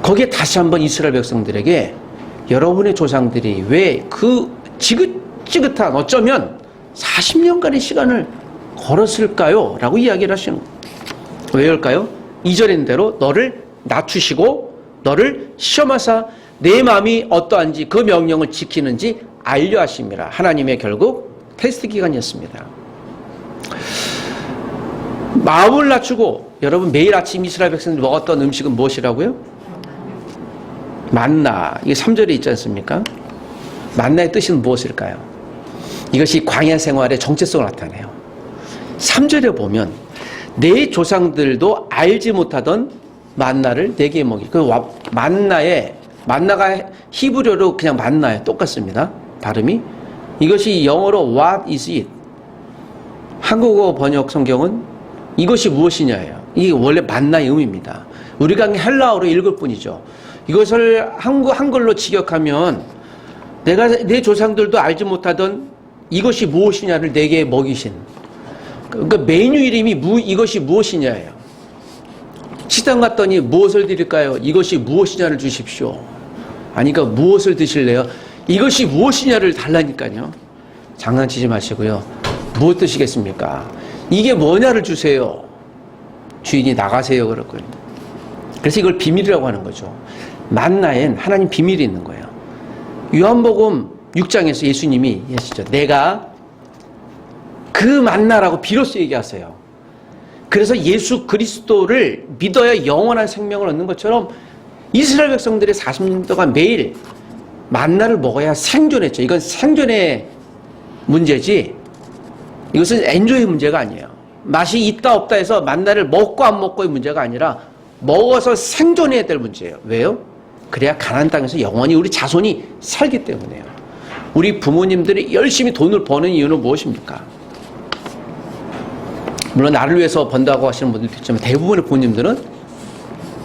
거기에 다시 한번 이스라엘 백성들에게 여러분의 조상들이 왜 그 지긋지긋한 어쩌면 40년간의 시간을 걸었을까요? 라고 이야기를 하시는 거예요. 왜일까요? 2절인 대로 너를 낮추시고 너를 시험하사 내 마음이 어떠한지 그 명령을 지키는지 알려 하심이라. 하나님의 결국 테스트 기간이었습니다. 마음을 낮추고, 여러분 매일 아침 이스라엘 백성들이 먹었던 음식은 무엇이라고요? 만나. 이게 3절에 있지 않습니까? 만나의 뜻은 무엇일까요? 이것이 광야 생활의 정체성을 나타내요. 3절에 보면 내 조상들도 알지 못하던 만나를 내게 먹이. 그 만나가 히브리어로 그냥 만나예요. 똑같습니다. 발음이. 이것이 영어로 what is it? 한국어 번역 성경은 이것이 무엇이냐예요. 이게 원래 만나의 의미입니다. 우리가 헬라어로 읽을 뿐이죠. 이것을 한글로 직역하면 내 조상들도 알지 못하던 이것이 무엇이냐를 내게 먹이신. 그러니까 메뉴 이름이 이것이 무엇이냐예요. 식당 갔더니 무엇을 드릴까요? 이것이 무엇이냐를 주십시오. 아니, 그러니까 무엇을 드실래요? 이것이 무엇이냐를 달라니까요. 장난치지 마시고요. 무엇 드시겠습니까? 이게 뭐냐를 주세요. 주인이 나가세요. 그렇고요. 그래서 이걸 비밀이라고 하는 거죠. 만나엔 하나님 비밀이 있는 거예요. 요한복음 6장에서 예수님이 하시죠. 내가 그 만나라고 비로소 얘기하세요. 그래서 예수 그리스도를 믿어야 영원한 생명을 얻는 것처럼 이스라엘 백성들이 40년 동안 매일 만나를 먹어야 생존했죠. 이건 생존의 문제지 이것은 엔조의 문제가 아니에요. 맛이 있다 없다 해서 만나를 먹고 안 먹고의 문제가 아니라 먹어서 생존해야 될 문제예요. 왜요? 그래야 가나안 땅에서 영원히 우리 자손이 살기 때문에요. 우리 부모님들이 열심히 돈을 버는 이유는 무엇입니까? 물론 나를 위해서 번다고 하시는 분들도 있지만 대부분의 부모님들은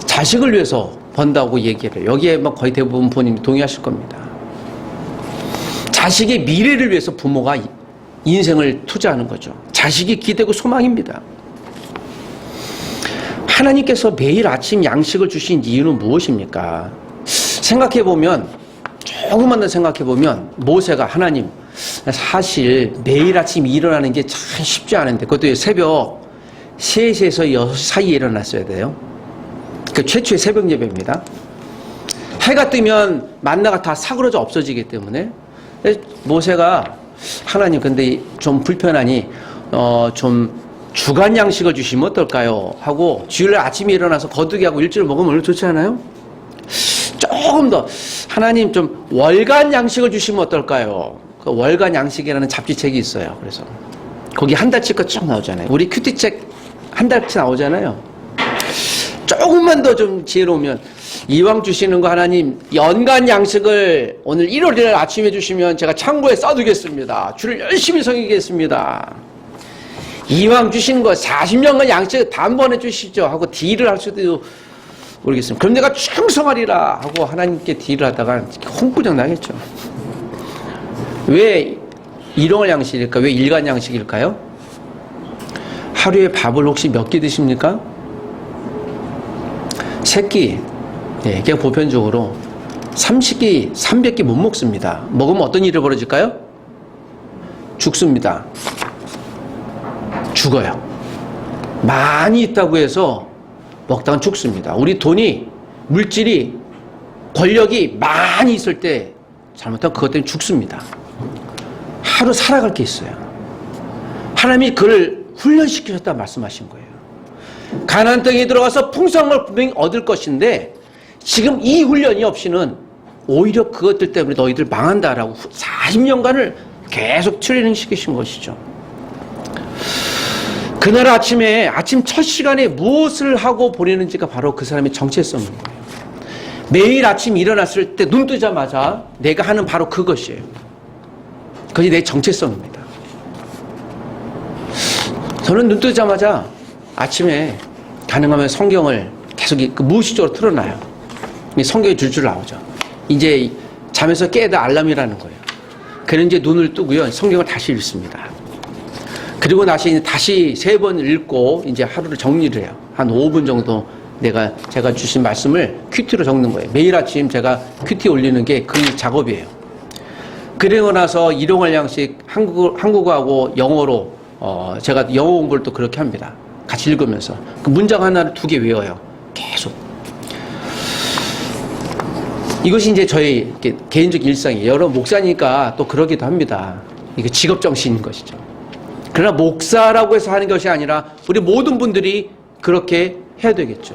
자식을 위해서 번다고 얘기를 해요. 여기에 거의 대부분 부모님이 동의하실 겁니다. 자식의 미래를 위해서 부모가 인생을 투자하는 거죠. 자식이 기대고 소망입니다. 하나님께서 매일 아침 양식을 주신 이유는 무엇입니까? 생각해보면, 조금만 더 생각해보면 모세가 하나님, 사실 매일 아침 일어나는 게 참 쉽지 않은데 그것도 새벽 3시에서 6시 사이에 일어났어야 돼요. 그 최초의 새벽 예배입니다. 해가 뜨면 만나가 다 사그러져 없어지기 때문에 모세가 하나님 근데 좀 불편하니 좀 주간 양식을 주시면 어떨까요? 하고 주일날 아침에 일어나서 거두기하고 일주일 먹으면 얼마나 좋지 않아요? 조금 더 하나님 좀 월간 양식을 주시면 어떨까요? 그 월간 양식이라는 잡지책이 있어요. 그래서 거기 한 달치 거 쭉 나오잖아요. 우리 큐티책 한 달치 나오잖아요. 조금만 더 좀 지혜로우면 이왕 주시는 거 하나님 연간 양식을 오늘 1월 1일 아침에 주시면 제가 창고에 써두겠습니다. 주를 열심히 섬기겠습니다. 이왕 주시는 거 40년간 양식 단번에 주시죠 하고 딜을 할 수도 모르겠습니다. 그럼 내가 충성하리라 하고 하나님께 딜을 하다가 홍구장 나겠죠. 왜 일용할 양식일까? 왜 일간 양식일까요? 하루에 밥을 혹시 몇 끼 드십니까? 3끼. 네, 그냥 보편적으로 30끼, 300끼 못 먹습니다. 먹으면 어떤 일이 벌어질까요? 죽습니다. 죽어요. 많이 있다고 해서 먹다가 죽습니다. 우리 돈이, 물질이, 권력이 많이 있을 때 잘못하면 그것 때문에 죽습니다. 하루 살아갈 게 있어요. 하나님이 그를 훈련시키셨다 말씀하신 거예요. 가나안 땅에 들어가서 풍성을 분명히 얻을 것인데 지금 이 훈련이 없이는 오히려 그것들 때문에 너희들 망한다라고 40년간을 계속 트레이닝 시키신 것이죠. 그날 아침에 아침 첫 시간에 무엇을 하고 보내는지가 바로 그 사람의 정체성입니다. 매일 아침 일어났을 때 눈 뜨자마자 내가 하는 바로 그것이에요. 그것이 내 정체성입니다. 저는 눈 뜨자마자 아침에 가능하면 성경을 계속 무의식적으로 틀어놔요. 성경이 줄줄 나오죠. 이제 잠에서 깨다 알람이라는 거예요. 그래서 이제 눈을 뜨고요. 성경을 다시 읽습니다. 그리고 나서 다시 3번 읽고 이제 하루를 정리를 해요. 한 5분 정도 제가 주신 말씀을 큐티로 적는 거예요. 매일 아침 제가 큐티 올리는 게 그 작업이에요. 그리고 나서 일용할 양식 한국어하고 영어로 제가 영어 공부를 또 그렇게 합니다. 같이 읽으면서 그 문장 하나를 2개 외워요. 계속. 이것이 이제 저희 개인적 일상이에요. 여러분 목사니까 또 그러기도 합니다. 이게 직업 정신인 것이죠. 그러나 목사라고 해서 하는 것이 아니라 우리 모든 분들이 그렇게 해야 되겠죠.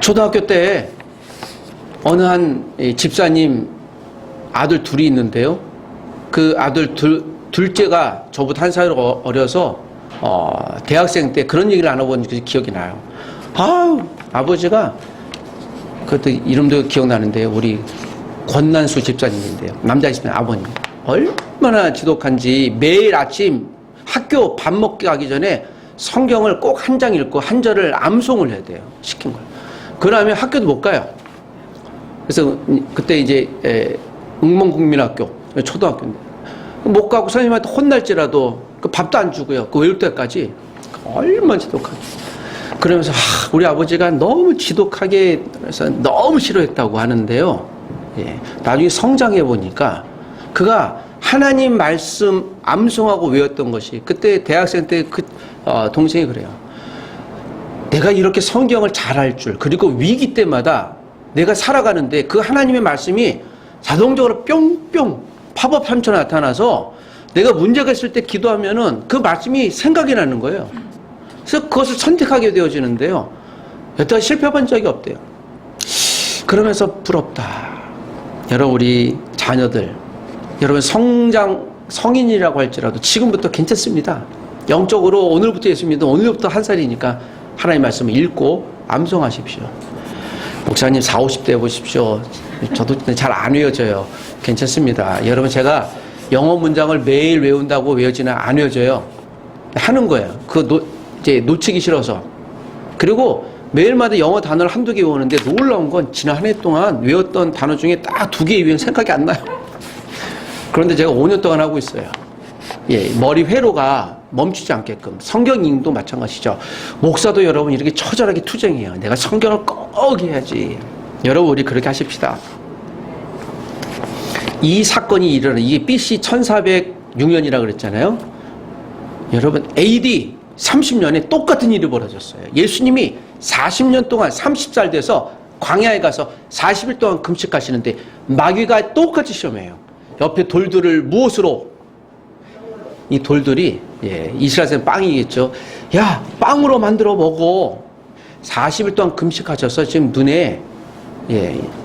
초등학교 때 어느 한 집사님 아들 둘이 있는데요. 그 아들 둘째가 저보다 1살 어려서 대학생 때 그런 얘기를 나눠본 기억이 나요. 아유, 아버지가 그것도 이름도 기억나는데요. 우리 권난수 집사님인데요. 남자 집사님 아버님. 얼마나 지독한지 매일 아침 학교 밥 먹기 가기 전에 성경을 꼭 한 장 읽고 한 절을 암송을 해야 돼요. 시킨 거예요. 그러면 학교도 못 가요. 그래서 그때 이제 응mon국민학교 초등학교인데 못 가고 선생님한테 혼날지라도 그 밥도 안 주고요. 그 외울 때까지 얼마나 지독하죠. 그러면서 우리 아버지가 너무 지독하게 해서 너무 싫어했다고 하는데요. 예, 나중에 성장해 보니까 그가 하나님 말씀 암송하고 외웠던 것이 그때 대학생 때 동생이 그래요. 내가 이렇게 성경을 잘할 줄 그리고 위기 때마다 내가 살아가는데 그 하나님의 말씀이 자동적으로 뿅뿅 팝업 현처 나타나서 내가 문제가 있을 때 기도하면은 그 말씀이 생각이 나는 거예요. 그래서 그것을 선택하게 되어지는데요. 여태까지 실패한 적이 없대요. 그러면서 부럽다. 여러분 우리 자녀들 여러분 성인이라고 할지라도 지금부터 괜찮습니다. 영적으로 오늘부터 예수 믿으면 오늘부터 1살이니까 하나님 말씀을 읽고 암송하십시오. 목사님 40, 50대 보십시오. 저도 잘 안 외워져요. 괜찮습니다. 여러분 제가 영어 문장을 매일 외운다고 외워지는 안 외워져요. 하는 거예요. 이제 놓치기 싫어서. 그리고 매일마다 영어 단어를 1-2개 외우는데 놀라운 건 지난 한 해 동안 외웠던 단어 중에 딱 2개 이외에는 생각이 안 나요. 그런데 제가 5년 동안 하고 있어요. 예, 머리 회로가 멈추지 않게끔. 성경 읽기도 마찬가지죠. 목사도 여러분 이렇게 처절하게 투쟁해요. 내가 성경을 꼭 해야지. 여러분 우리 그렇게 하십시다. 이 사건이 일어나 이게 BC 1406년이라고 그랬잖아요. 여러분 AD 30년에 똑같은 일이 벌어졌어요. 예수님이 40년 동안 30살 돼서 광야에 가서 40일 동안 금식하시는데 마귀가 똑같이 시험해요. 옆에 돌들을 무엇으로? 이 돌들이 이스라엘 사람 빵이겠죠. 야, 빵으로 만들어 먹어. 40일 동안 금식하셔서 지금 눈에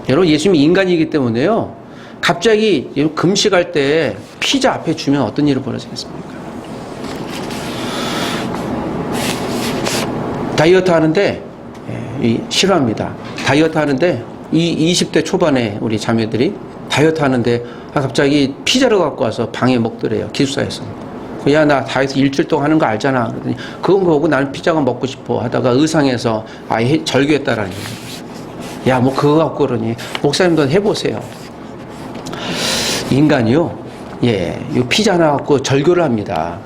여러분 예수님이 인간이기 때문에요. 갑자기 금식할 때 피자 앞에 주면 어떤 일이 벌어지겠습니까? 다이어트 하는데 싫어합니다. 다이어트 하는데 이 20대 초반에 우리 자매들이 다이어트 하는데 갑자기 피자를 갖고 와서 방에 먹더래요. 기숙사에서. 야, 나 다이어트 일주일 동안 하는 거 알잖아. 그러더니 그건 거고 나는 피자가 먹고 싶어 하다가 의상에서 아예 절교했다라는 얘기예요. 야, 뭐 그거 갖고 그러니 목사님도 해보세요. 인간이요. 이 피자 하나 갖고 절교를 합니다.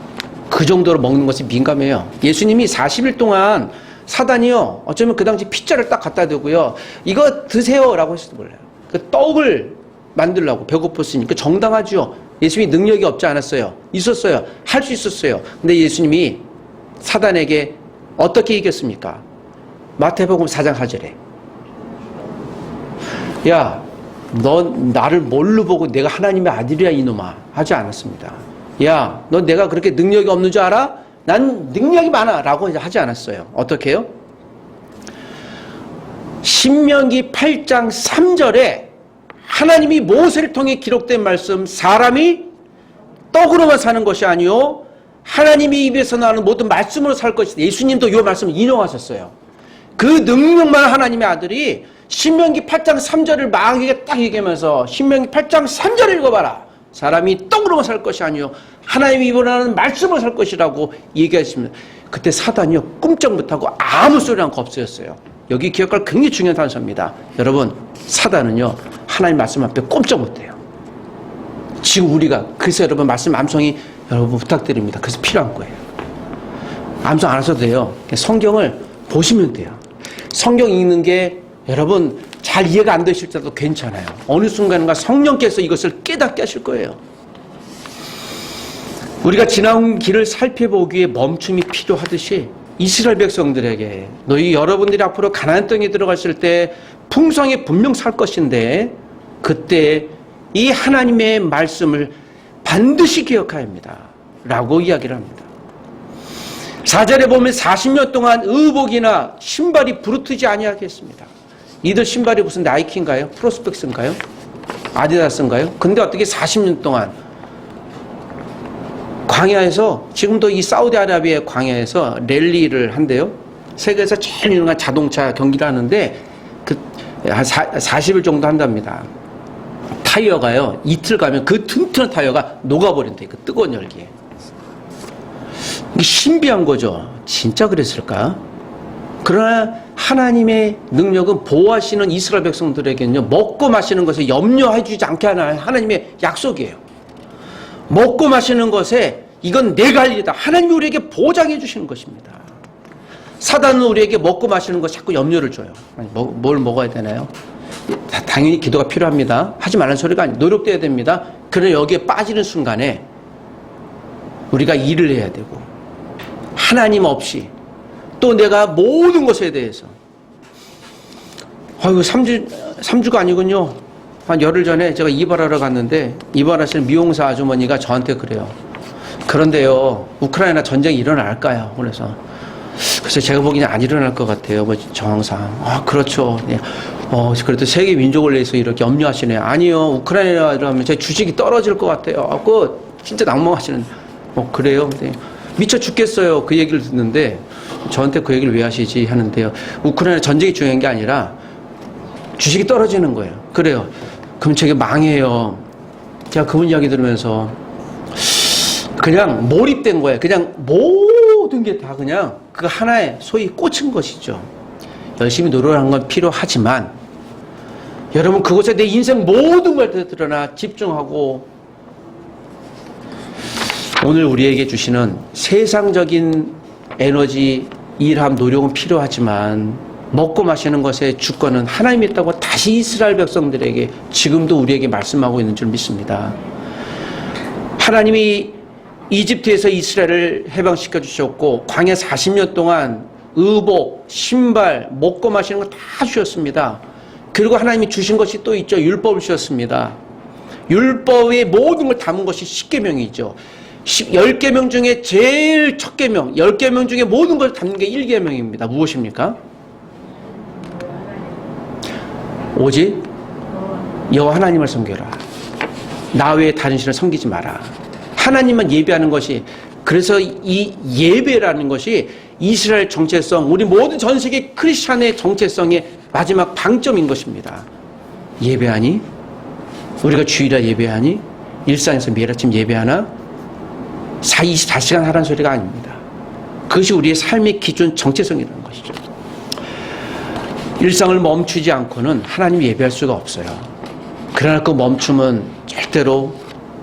그 정도로 먹는 것이 민감해요. 예수님이 40일 동안 사단이요. 어쩌면 그 당시 피자를 딱 갖다 대고요. 이거 드세요라고 했을지도 몰라요. 그 떡을 만들려고 배고팠으니까 정당하죠. 예수님이 능력이 없지 않았어요. 있었어요. 할 수 있었어요. 근데 예수님이 사단에게 어떻게 이겼습니까? 마태복음 4장 4절에 야, 넌 나를 뭘로 보고 내가 하나님의 아들이야 이놈아 하지 않았습니다. 야, 너 내가 그렇게 능력이 없는 줄 알아? 난 능력이 많아 라고 하지 않았어요. 어떻게 해요? 신명기 8장 3절에 하나님이 모세를 통해 기록된 말씀, 사람이 떡으로만 사는 것이 아니요 하나님이 입에서 나오는 모든 말씀으로 살 것이다. 예수님도 이 말씀을 인용하셨어요. 그 능력만 하나님의 아들이 신명기 8장 3절을 마귀에게 딱 얘기하면서 신명기 8장 3절을 읽어봐라. 사람이 떡으로만 살 것이 아니요 하나님이 입으로 나오는 말씀으로 살 것이라고 얘기하십니다. 그때 사단이요 꼼짝 못하고 아무 소리 않고 없어졌어요. 여기 기억할 굉장히 중요한 단서입니다. 여러분, 사단은요 하나님 말씀 앞에 꼼짝 못해요. 지금 우리가, 그래서 여러분 말씀 암송이 여러분 부탁드립니다. 그래서 필요한 거예요. 암송 안 하셔도 돼요. 성경을 보시면 돼요. 성경 읽는 게 여러분 잘 이해가 안 되실 때도 괜찮아요. 어느 순간인가 성령께서 이것을 깨닫게 하실 거예요. 우리가 지나온 길을 살펴보기에 멈춤이 필요하듯이 이스라엘 백성들에게 너희 여러분들이 앞으로 가나안 땅에 들어갔을 때 풍성에 분명 살 것인데 그때 이 하나님의 말씀을 반드시 기억해야 합니다. 라고 이야기를 합니다. 4절에 보면 40년 동안 의복이나 신발이 부르트지 아니하겠습니다. 이들 신발이 무슨 나이키인가요? 프로스펙스인가요? 아디다스인가요? 근데 어떻게 40년 동안 광야에서, 지금도 이 사우디아라비아 광야에서 랠리를 한대요. 세계에서 제일 유명한 자동차 경기를 하는데 한 40일 정도 한답니다. 타이어가요 이틀 가면 그 튼튼한 타이어가 녹아버린대. 그 뜨거운 열기에. 이게 신비한 거죠. 진짜 그랬을까? 그러나 하나님의 능력은 보호하시는 이스라엘 백성들에게는요 먹고 마시는 것에 염려해 주지 않게 하는 하나님의 약속이에요. 먹고 마시는 것에 이건 내가 할 일이다. 하나님이 우리에게 보장해 주시는 것입니다. 사단은 우리에게 먹고 마시는 것 자꾸 염려를 줘요. 아니, 뭘 먹어야 되나요? 당연히 기도가 필요합니다. 하지 말라는 소리가 아니에요. 노력돼야 됩니다. 그러나 여기에 빠지는 순간에 우리가 일을 해야 되고 하나님 없이 또 내가 모든 것에 대해서 3주가 아니군요. 한 열흘 전에 제가 이발하러 갔는데 이발하시는 미용사 아주머니가 저한테 그래요. 그런데요 우크라이나 전쟁이 일어날까요? 그래서 제가 보기에는 안 일어날 것 같아요. 뭐 정황상. 그렇죠. 네. 그래도 세계 민족을 위해서 이렇게 염려하시네요. 아니요. 우크라이나로 하면 제 주식이 떨어질 것 같아요. 그거 진짜 낭망하시는. 그래요. 네. 미쳐 죽겠어요. 그 얘기를 듣는데 저한테 그 얘기를 왜 하시지 하는데요. 우크라이나 전쟁이 중요한 게 아니라 주식이 떨어지는 거예요. 그래요. 그럼 제가 망해요. 제가 그분 이야기 들으면서 그냥 몰입된 거예요. 그냥 모든 게 다 그냥 그 하나에 소위 꽂힌 것이죠. 열심히 노력하는 건 필요하지만 여러분 그곳에 내 인생 모든 걸 드러나 집중하고 오늘 우리에게 주시는 세상적인 에너지, 일함, 노력은 필요하지만 먹고 마시는 것의 주권은 하나님이 있다고 다시 이스라엘 백성들에게 지금도 우리에게 말씀하고 있는 줄 믿습니다. 하나님이 이집트에서 이스라엘을 해방시켜 주셨고 광야 40년 동안 의복, 신발, 먹고 마시는 거 다 주셨습니다. 그리고 하나님이 주신 것이 또 있죠. 율법을 주셨습니다. 율법의 모든 걸 담은 것이 10계명이죠. 10계명 중에 제일 첫 계명, 10계명 중에 모든 걸 담는 게 1계명입니다. 무엇입니까? 오직 여호와 하나님을 섬겨라. 나 외에 다른 신을 섬기지 마라. 하나님만 예배하는 것이, 그래서 이 예배라는 것이 이스라엘 정체성, 우리 모든 전 세계 크리스찬의 정체성의 마지막 방점인 것입니다. 예배하니? 우리가 주일날 예배하니? 일상에서 매일 아침 예배하나? 24시간 하라는 소리가 아닙니다. 그것이 우리의 삶의 기준 정체성이라는 것이죠. 일상을 멈추지 않고는 하나님 예배할 수가 없어요. 그러나 그 멈춤은 절대로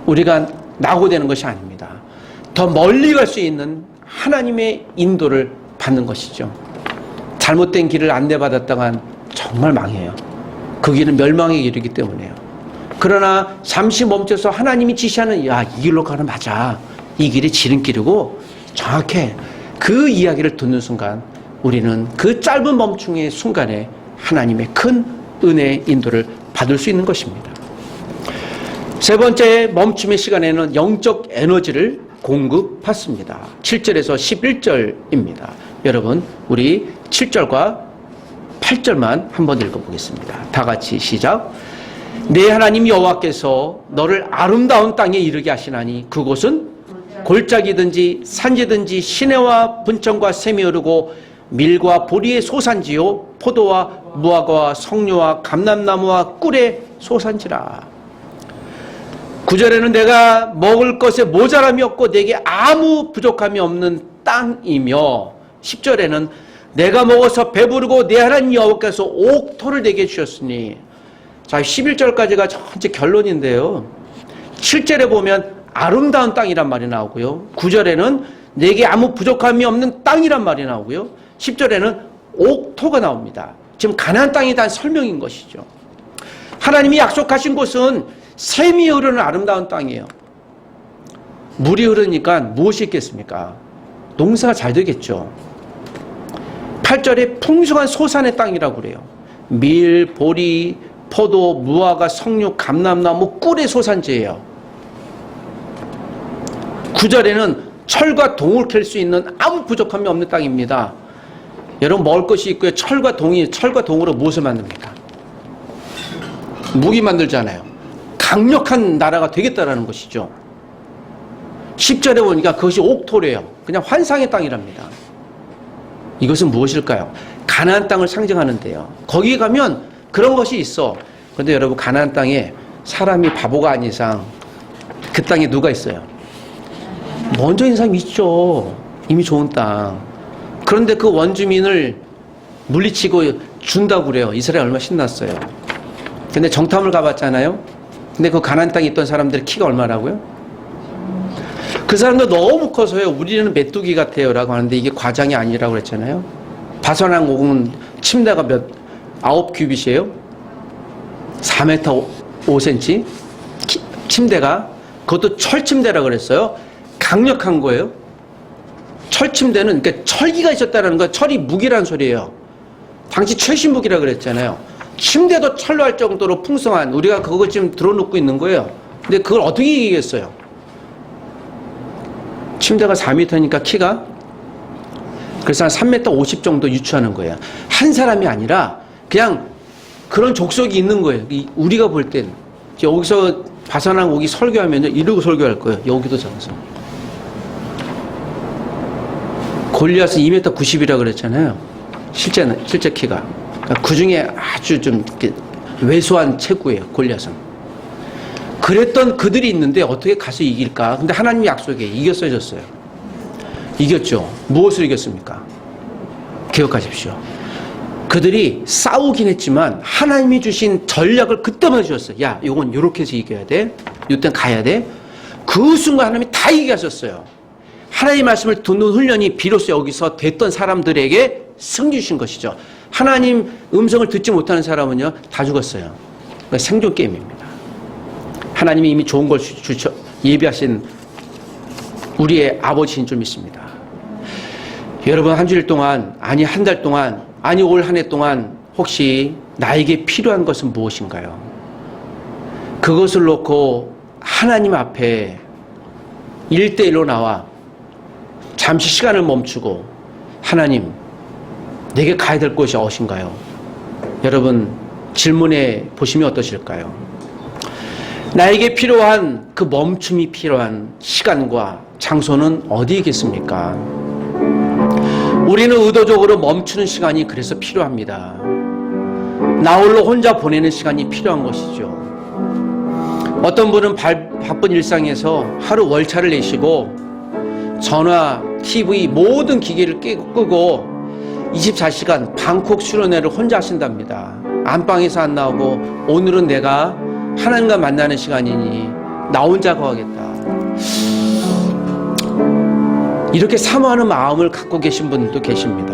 우리가 낙오되는 것이 아닙니다. 더 멀리 갈 수 있는 하나님의 인도를 받는 것이죠. 잘못된 길을 안내받았다간 정말 망해요. 그 길은 멸망에 이르기 때문에요. 그러나 잠시 멈춰서 하나님이 지시하는 이 길로 가는 맞아. 이 길이 지름길이고 정확해. 그 이야기를 듣는 순간 우리는 그 짧은 멈춤의 순간에 하나님의 큰 은혜의 인도를 받을 수 있는 것입니다. 세 번째 멈춤의 시간에는 영적 에너지를 공급받습니다. 7절에서 11절입니다. 여러분, 우리 7절과 8절만 한번 읽어보겠습니다. 다 같이 시작. 내 하나님 여호와께서 너를 아름다운 땅에 이르게 하시나니 그곳은 골짜기든지 산지든지 시내와 분천과 샘이 흐르고 밀과 보리의 소산지요 포도와 무화과와 석류와 감람나무와 꿀의 소산지라. 9절에는 내가 먹을 것에 모자람이 없고 내게 아무 부족함이 없는 땅이며 10절에는 내가 먹어서 배부르고 내 하나님 여호와께서 옥토를 내게 주셨으니. 자, 11절까지가 전체 결론인데요. 7절에 보면 아름다운 땅이란 말이 나오고요. 9절에는 내게 아무 부족함이 없는 땅이란 말이 나오고요. 10절에는 옥토가 나옵니다. 지금 가나안 땅에 대한 설명인 것이죠. 하나님이 약속하신 곳은 샘이 흐르는 아름다운 땅이에요. 물이 흐르니까 무엇이 있겠습니까? 농사가 잘 되겠죠. 8절에 풍성한 소산의 땅이라고 그래요. 밀, 보리, 포도, 무화과, 석류, 감람나무, 꿀의 소산지예요. 9절에는 철과 동을 캘 수 있는 아무 부족함이 없는 땅입니다. 여러분, 먹을 것이 있고요. 철과 동으로 무엇을 만듭니까? 무기 만들잖아요. 강력한 나라가 되겠다라는 것이죠. 10절에 보니까 그것이 옥토래요. 그냥 환상의 땅이랍니다. 이것은 무엇일까요? 가나안 땅을 상징하는데요. 거기 가면 그런 것이 있어. 그런데 여러분, 가나안 땅에 사람이 바보가 아닌 이상 그 땅에 누가 있어요? 먼저 있는 사람이 있죠. 이미 좋은 땅. 그런데 그 원주민을 물리치고 준다고 그래요. 이스라엘 얼마나 신났어요. 근데 정탐을 가봤잖아요. 근데 그 가나안 땅에 있던 사람들의 키가 얼마라고요? 그 사람도 너무 커서요. 우리는 메뚜기 같아요 라고 하는데 이게 과장이 아니라고 그랬잖아요. 바산왕 오공은 침대가 9규빗이에요. 4m 5cm 침대가. 그것도 철침대라고 그랬어요. 강력한 거예요. 철침대는 그러니까 철기가 있었다는 거. 철이 무기란 소리예요. 당시 최신 무기라고 그랬잖아요. 침대도 철로 할 정도로 풍성한, 우리가 그걸 지금 들어놓고 있는 거예요. 근데 그걸 어떻게 이기겠어요? 침대가 4m니까 키가, 그래서 한 3m 50 정도 유추하는 거예요. 한 사람이 아니라 그냥 그런 족속이 있는 거예요. 우리가 볼 땐 여기서 바산왕 오기 설교하면 이러고 설교할 거예요. 여기도 잡아서. 골리앗은 2m 90이라고 그랬잖아요. 실제 키가. 그러니까 그 중에 아주 좀 왜소한 체구예요. 골리앗은. 그랬던 그들이 있는데 어떻게 가서 이길까? 근데 하나님 약속에 이겼어요, 졌어요? 이겼죠. 무엇을 이겼습니까? 기억하십시오. 그들이 싸우긴 했지만 하나님이 주신 전략을 그때마다 주셨어요. 야, 이건 이렇게 해서 이겨야 돼. 이땐 가야 돼. 그 순간 하나님이 다 이기게 하셨어요. 하나님의 말씀을 듣는 훈련이 비로소 여기서 됐던 사람들에게 승리 주신 것이죠. 하나님 음성을 듣지 못하는 사람은요, 다 죽었어요. 그러니까 생존 게임입니다. 하나님이 이미 좋은 걸 예비하신 우리의 아버지인 줄 믿습니다. 여러분, 한 주일 동안, 아니 한 달 동안, 아니 올 한 해 동안 혹시 나에게 필요한 것은 무엇인가요? 그것을 놓고 하나님 앞에 1대1로 나와 잠시 시간을 멈추고, 하나님, 내게 가야 될 곳이 어딘가요? 여러분, 질문해 보시면 어떠실까요? 나에게 필요한 그 멈춤이 필요한 시간과 장소는 어디겠습니까? 우리는 의도적으로 멈추는 시간이 그래서 필요합니다. 나 홀로 혼자 보내는 시간이 필요한 것이죠. 어떤 분은 바쁜 일상에서 하루 월차를 내시고 전화, TV, 모든 기계를 끄고 24시간 방콕 수련회를 혼자 하신답니다. 안방에서 안 나오고, 오늘은 내가 하나님과 만나는 시간이니 나 혼자 거하겠다. 이렇게 사모하는 마음을 갖고 계신 분도 계십니다.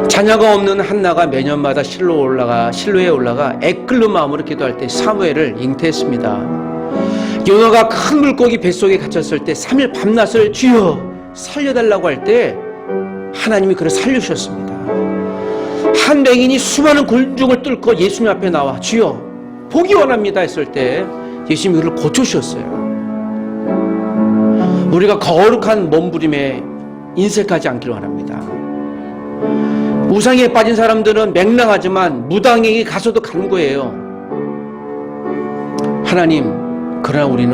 자녀가 없는 한나가 매년마다 실로에 올라가 애끓는 마음으로 기도할 때 사무엘을 잉태했습니다. 요나가 큰 물고기 뱃속에 갇혔을 때 3일 밤낮을 주여 살려달라고 할 때 하나님이 그를 살려주셨습니다. 한 맹인이 수많은 곤중을 뚫고 예수님 앞에 나와 주여 보기 원합니다 했을 때 예수님이 그를 고쳐주셨어요. 우리가 거룩한 몸부림에 인색하지 않기를 원합니다. 우상에 빠진 사람들은 맹랑하지만 무당에게 가서도 가는 거예요. 하나님, 그러나 우리는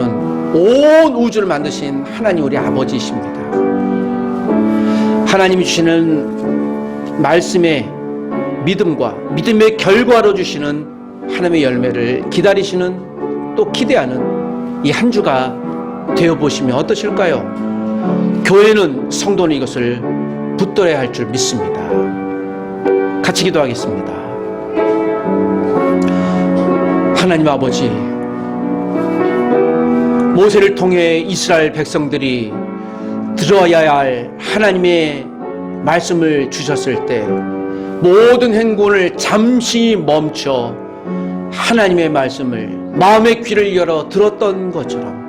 온 우주를 만드신 하나님 우리 아버지이십니다. 하나님이 주시는 말씀의 믿음과 믿음의 결과로 주시는 하나님의 열매를 기다리시는, 또 기대하는 이 한 주가 되어보시면 어떠실까요? 교회는 성도는 이것을 붙들어야 할 줄 믿습니다. 같이 기도하겠습니다. 하나님 아버지, 모세를 통해 이스라엘 백성들이 들어야 할 하나님의 말씀을 주셨을 때 모든 행군을 잠시 멈춰 하나님의 말씀을 마음의 귀를 열어 들었던 것처럼,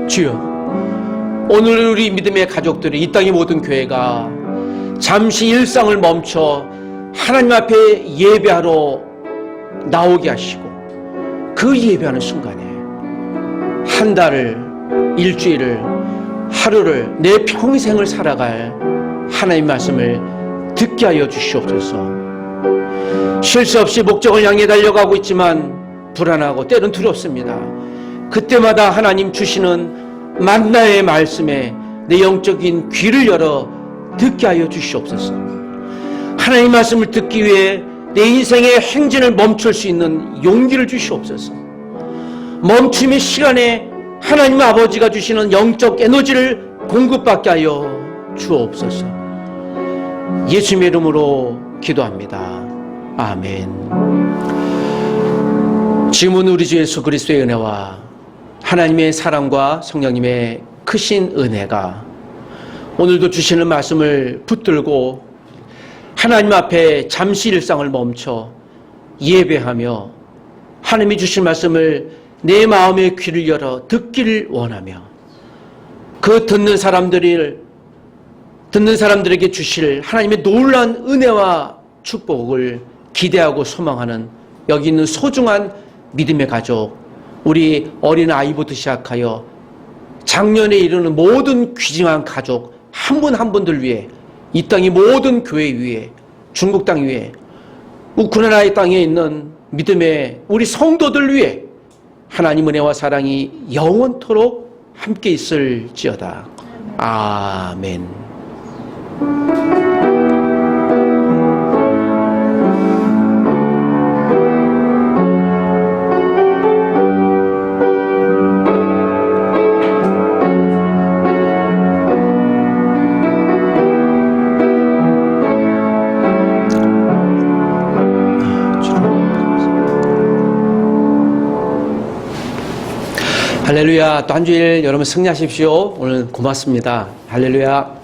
주여, 오늘 우리 믿음의 가족들이, 이 땅의 모든 교회가 잠시 일상을 멈춰 하나님 앞에 예배하러 나오게 하시고, 그 예배하는 순간에 한 달을, 일주일을, 하루를, 내 평생을 살아갈 하나님 말씀을 듣게 하여 주시옵소서. 쉴 새 없이 목적을 향해 달려가고 있지만 불안하고 때론 두렵습니다. 그때마다 하나님 주시는 만나의 말씀에 내 영적인 귀를 열어 듣게 하여 주시옵소서. 하나님 말씀을 듣기 위해 내 인생의 행진을 멈출 수 있는 용기를 주시옵소서. 멈춤의 시간에 하나님 아버지가 주시는 영적 에너지를 공급받게 하여 주옵소서. 예수님의 이름으로 기도합니다. 아멘. 지금은 우리 주 예수 그리스도의 은혜와 하나님의 사랑과 성령님의 크신 은혜가 오늘도 주시는 말씀을 붙들고 하나님 앞에 잠시 일상을 멈춰 예배하며 하나님이 주신 말씀을 내 마음의 귀를 열어 듣기를 원하며, 그 듣는 사람들에게 주실 하나님의 놀라운 은혜와 축복을 기대하고 소망하는 여기 있는 소중한 믿음의 가족, 우리 어린아이부터 시작하여 장년에 이르는 모든 귀중한 가족 한 분 한 분들 위해, 이 땅의 모든 교회 위에, 중국 땅 위에, 우크라이나 땅에 있는 믿음의 우리 성도들 위해 하나님 은혜와 사랑이 영원토록 함께 있을지어다. 아멘. 할렐루야. 또 한 주일 여러분 승리하십시오. 오늘 고맙습니다. 할렐루야.